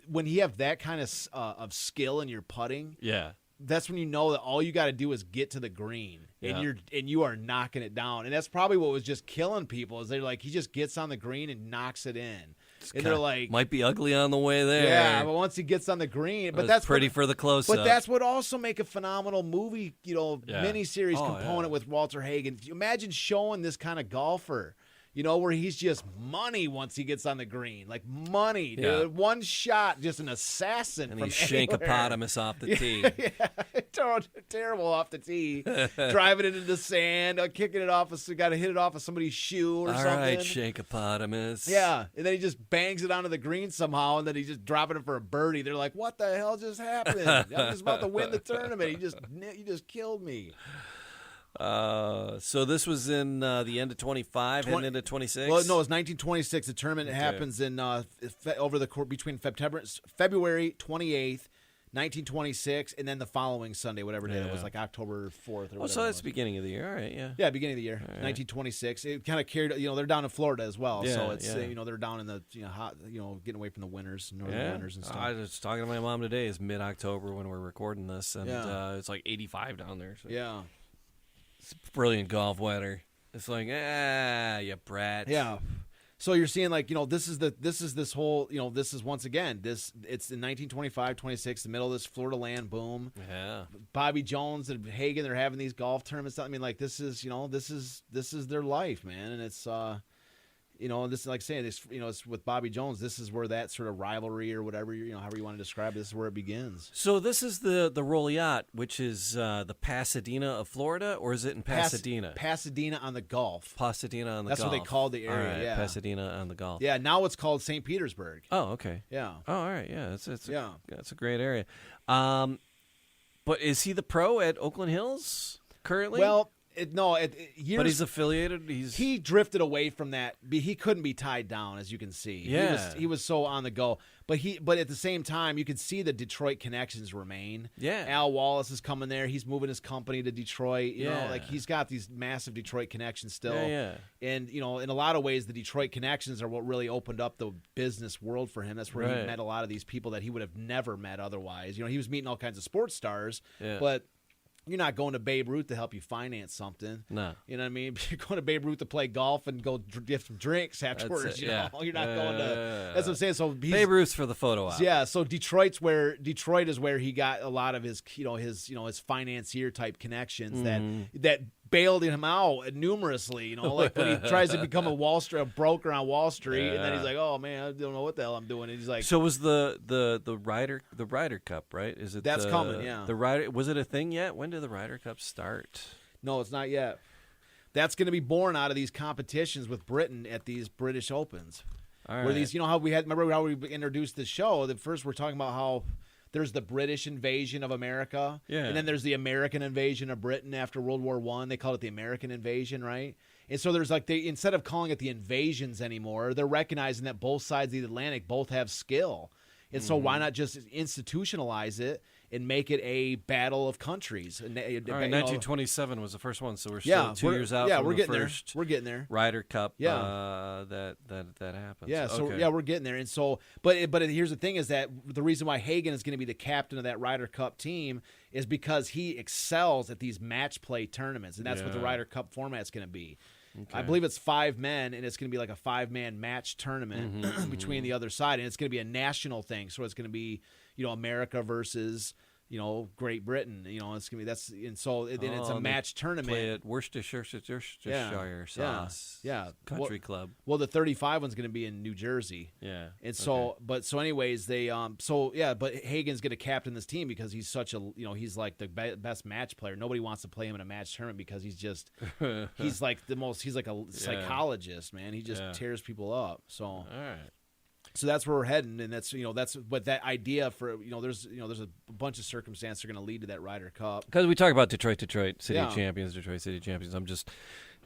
when you have that kind of skill in your putting. Yeah. That's when you know that all you got to do is get to the green, and you are knocking it down. And that's probably what was just killing people. Is they're like, he just gets on the green and knocks it in, and they're like, might be ugly on the way there. Yeah, but once he gets on the green, but that's pretty for the close up. But that's what also make a phenomenal movie, miniseries component with Walter Hagen. Imagine showing this kind of golfer. Where he's just money once he gets on the green. Like money, dude. Yeah. One shot, just an assassin and from he's anywhere. shankopotamus off the tee. Terrible off the tee. Driving it into the sand, kicking it off. Got to hit it off of somebody's shoe or something. All right, shankopotamus. Yeah, and then he just bangs it onto the green somehow, and then he's just dropping it for a birdie. They're like, what the hell just happened? I'm just about to win the tournament. You just killed me. So this was in the end of 25, heading into 26? Well, no, it's 1926. The tournament happens in between February 28th, 1926, and then the following Sunday, whatever day it was, like October 4th or whatever. So that's the beginning of the year. All right, yeah. Yeah, beginning of the year, 1926. It kind of carried, they're down in Florida as well, so it's they're down in the hot, getting away from the winters, northern winters and stuff. I was talking to my mom today. It's mid-October when we're recording this, and it's like 85 down there. So. Yeah. It's brilliant golf weather. It's like, you brat. Yeah. So you're seeing like, this is this whole, this is once again, it's in 1925, 26, the middle of this Florida land boom. Yeah. Bobby Jones and Hagen, they're having these golf tournaments. I mean, like this is their life, man. And it's, this is like saying this, it's with Bobby Jones. This is where that sort of rivalry or whatever, however you want to describe it, this is where it begins. So this is the Roll Yacht, which is the Pasadena of Florida, or is it in Pasadena? Pasadena on the Gulf. Pasadena on the That's Gulf. what they called the area. All right, yeah, Pasadena on the Gulf. Yeah, now it's called St. Petersburg. Oh, okay. Yeah. Oh, all right. Yeah, it's yeah. That's a great area. But is he the pro at Oakland Hills currently? Well, years, but he's affiliated. He drifted away from that. He couldn't be tied down, as you can see. Yeah, he was so on the go. But at the same time, you could see the Detroit connections remain. Yeah, Al Wallace is coming there. He's moving his company to Detroit. You know, like he's got these massive Detroit connections still. Yeah. And in a lot of ways, the Detroit connections are what really opened up the business world for him. That's where he met a lot of these people that he would have never met otherwise. He was meeting all kinds of sports stars, but you're not going to Babe Ruth to help you finance something. No. You know what I mean? You're going to Babe Ruth to play golf and go get some drinks afterwards. You're not going to. That's what I'm saying. So Babe Ruth's for the photo op. Yeah. So Detroit is where he got a lot of his his financier type connections that bailed him out numerously. Like when he tries to become a broker on Wall Street, and then he's like, "Oh man, I don't know what the hell I'm doing." And he's like, "So was the Ryder Cup, right? Is it that's coming? Yeah, the Ryder, was it a thing yet? When did the Ryder Cup start? No, it's not yet. That's going to be born out of these competitions with Britain at these British Opens, where these, how we had. Remember how we introduced the show? That first we're talking about how there's the British invasion of America, and then there's the American invasion of Britain after World War I. They called it the American invasion, right? And so there's like instead of calling it the invasions anymore, they're recognizing that both sides of the Atlantic both have skill. And so why not just institutionalize it and make it a battle of countries? And, 1927 was the first one, so we're still 2 years out. Yeah, from we're the getting first there. We're getting there. Ryder Cup. Yeah, that happens. Yeah, so okay. we're getting there. And so, but here's the thing: is that the reason why Hagen is going to be the captain of that Ryder Cup team is because he excels at these match play tournaments, and that's what the Ryder Cup format's going to be. Okay. I believe it's 5 men, and it's going to be like a 5-man match tournament between the other side, and it's going to be a national thing. So it's going to be, America versus, Great Britain. It's going to be it's a match tournament. Play at Worcestershire sauce. Yeah. Country club. Well, the 35 one's going to be in New Jersey. Yeah. And so, anyways, they but Hagen's going to captain this team because he's such a he's like the best match player. Nobody wants to play him in a match tournament because he's like he's like a psychologist, man. He just tears people up. So all right. So that's where we're heading, and that's but that idea for there's a bunch of circumstances that are going to lead to that Ryder Cup. Because we talk about Detroit City Champions. I'm just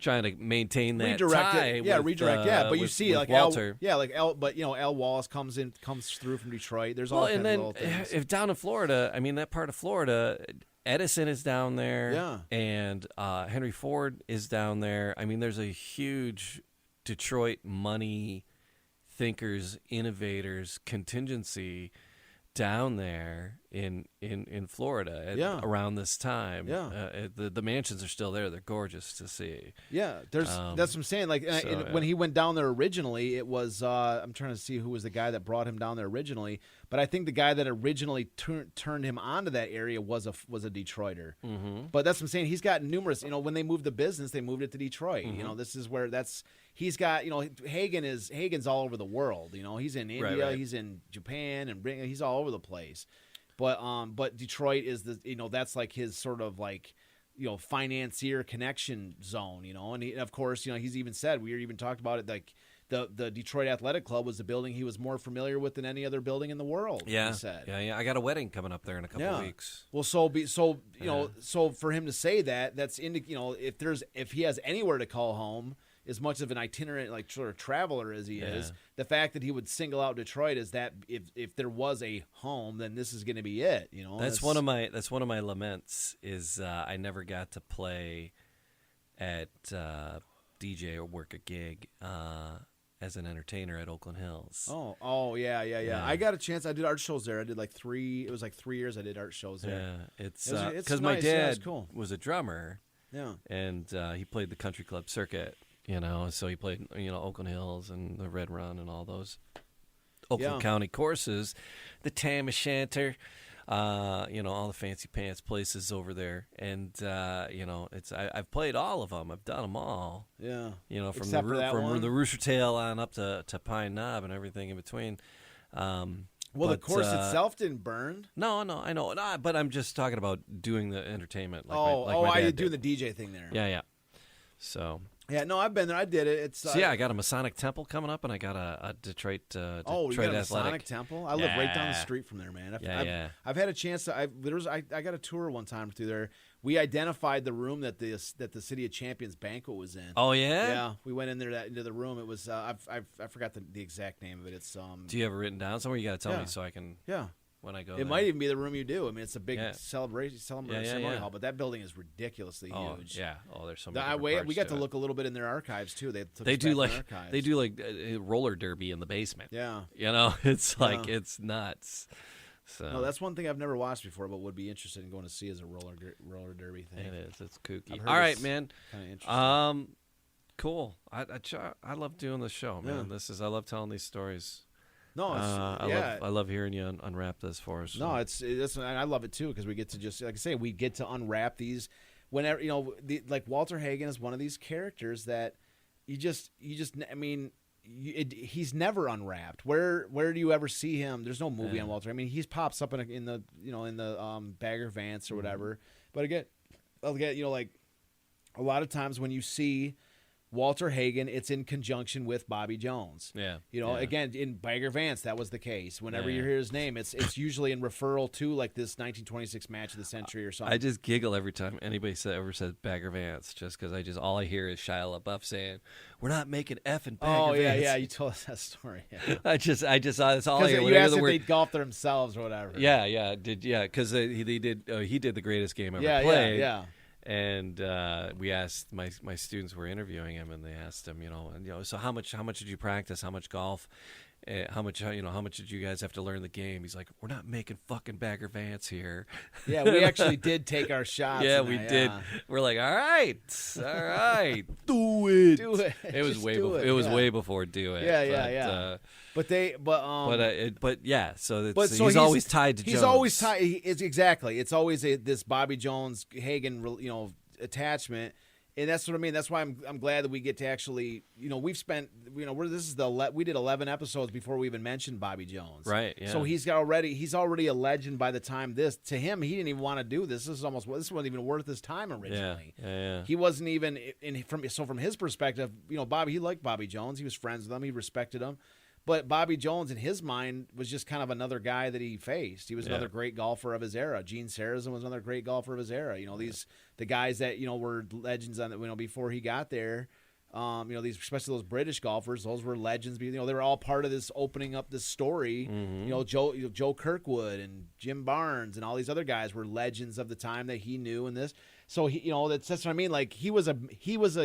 trying to maintain that redirect tie. But you see like Walter, Al Wallace comes through from Detroit. There's all kinds of little things. If down in Florida, I mean that part of Florida, Edison is down there, and Henry Ford is down there. I mean, there's a huge Detroit money thinkers, innovators, contingency down there in Florida around this time. The mansions are still there. They're gorgeous to see. Yeah, that's what I'm saying. Like when he went down there originally, it was I'm trying to see who was the guy that brought him down there originally. But I think the guy that originally turned him onto that area was a Detroiter. Mm-hmm. But that's what I'm saying. He's got numerous. When they moved the business, they moved it to Detroit. Mm-hmm. This is where he's got. Hagen's all over the world. He's in India. Right. He's in Japan, and he's all over the place. But Detroit is that's like his sort of like financier connection zone, and of course he's even said, we even talked about it, like the Detroit Athletic Club was the building he was more familiar with than any other building in the world. Yeah, he said. Yeah. I got a wedding coming up there in a couple of weeks. Well, so for him to say that's if he has anywhere to call home, as much of an itinerant, like sort of traveler as he is, the fact that he would single out Detroit is that if there was a home, then this is going to be it. That's one of my laments is I never got to play at DJ or work a gig as an entertainer at Oakland Hills. Oh yeah. I got a chance. I did art shows there. I did like 3 years. I did art shows there. Yeah, it's because nice. my dad cool. was a drummer. Yeah, and he played the country club circuit So he played, Oakland Hills and the Red Run and all those Oakland County courses, the Tam O'Shanter, all the fancy pants places over there. And, I've played all of them. I've done them all. Yeah. From Except for that one. the Rooster Tail on up to Pine Knob and everything in between. The course itself didn't burn. No, I know. No, but I'm just talking about doing the entertainment. I do the DJ thing there. Yeah. So. Yeah, no, I've been there. I did it. It's I got a Masonic Temple coming up, and I got a Detroit. You got a Athletic. Masonic Temple. I live right down the street from there, man. I've had a chance to. I got a tour one time through there. We identified the room that the City of Champions banquet was in. Oh yeah. Yeah, we went in there into the room. It was I forgot the exact name of it. It's Do you have it written down somewhere? You got to tell me so I can. Yeah. When I go, it might even be the room you do. I mean, it's a big ceremony hall, but that building is ridiculously huge. Yeah. Oh, there's so many. We got to lolook a little bit in their archives too. They do like roller derby in the basement. Yeah. It's like it's nuts. So no, that's one thing I've never watched before, but would be interested in going to see as a roller derby thing. It is. It's kooky. All right, man. Kind of interesting. Cool. I love doing this show, man. Yeah. I love telling these stories. No, I love hearing you unwrap this for us. No, it's I love it too because we get to just like I say we get to unwrap these whenever like Walter Hagen is one of these characters that he's never unwrapped. Where do you ever see him? There's no movie on Walter. I mean, he pops up in the Bagger Vance or whatever. But again, like a lot of times when you see Walter Hagen, it's in conjunction with Bobby Jones. Yeah. Again, in Bagger Vance, that was the case. Whenever you hear his name, it's usually in referral to like this 1926 match of the century or something. I just giggle every time anybody ever says Bagger Vance, just because all I hear is Shia LaBeouf saying, "We're not making effing Bagger Vance." Yeah, you told us that story. Yeah. I just that's all I hear. You asked if they golfed themselves or whatever. Because he did the greatest game ever played. Yeah. And we asked my students were interviewing him, and they asked him, so how much did you practice? How much golf? How much did you guys have to learn the game? He's like, we're not making fucking Bagger Vance here. Yeah, we actually did take our shots. Yeah, we did. We're like, all right, do it. It was way before do it. Yeah. So he's always tied to Jones. He's always tied. Exactly. It's always this Bobby Jones Hagen attachment. And that's what I mean. That's why I'm glad that we get to actually, we've spent, we did 11 episodes before we even mentioned Bobby Jones. Right. Yeah. So he's already a legend by the time to him, he didn't even want to do this. This wasn't even worth his time originally. Yeah. He wasn't even from his perspective, Bobby, he liked Bobby Jones. He was friends with him. He respected him. But Bobby Jones, in his mind, was just kind of another guy that he faced. He was another great golfer of his era. Gene Sarazen was another great golfer of his era. The guys that were legends on before he got there. These especially those British golfers, those were legends. They were all part of this opening up this story. Mm-hmm. Joe Kirkwood and Jim Barnes and all these other guys were legends of the time that he knew in this. So that's what I mean. Like he was an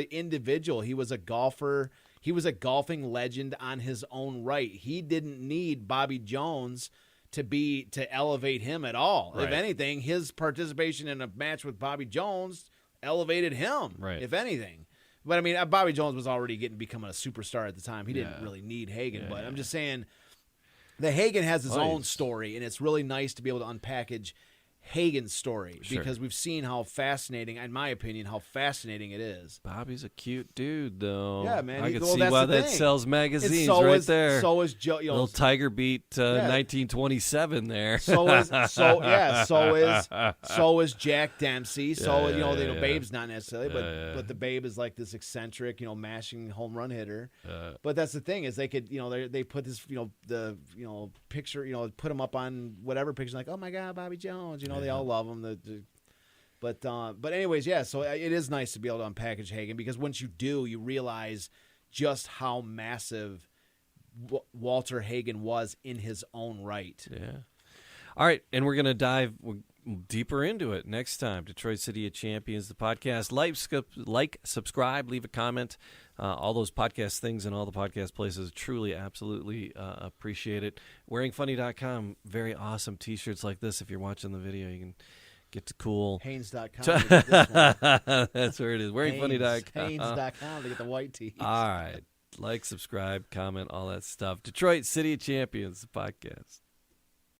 individual. He was a golfer. He was a golfing legend on his own right. He didn't need Bobby Jones to elevate him at all. Right. If anything, his participation in a match with Bobby Jones elevated him. Right. If anything. But I mean, Bobby Jones was already becoming a superstar at the time. He didn't really need Hagen. But I'm just saying, the Hagen has his own story, and it's really nice to be able to unpackage Hagen's story because we've seen how fascinating, in my opinion, it is. Bobby's a cute dude, though. Yeah, man. I can see why that sells magazines there. So is Joe. Little Tiger Beat 1927 there. So is Jack Dempsey. Babe's not necessarily, but the Babe is like this eccentric, mashing home run hitter. But that's the thing is they could, they put this, the picture, put him up on whatever picture, like, oh my God, Bobby Jones. They all love him. But anyways, so it is nice to be able to unpackage Hagen because once you do, you realize just how massive Walter Hagen was in his own right. Yeah. All right, and we're going to dive deeper into it next time. Detroit City of Champions, the podcast. Like, subscribe, leave a comment. All those podcast things and all the podcast places. Truly, absolutely appreciate it. WearingFunny.com. Very awesome T-shirts like this. If you're watching the video, you can Get to cool. Haynes.com to get this one. That's where it is. Wearingfunny.com. Haynes.com to get the white tees. All right. Like, subscribe, comment, all that stuff. Detroit City of Champions, the podcast.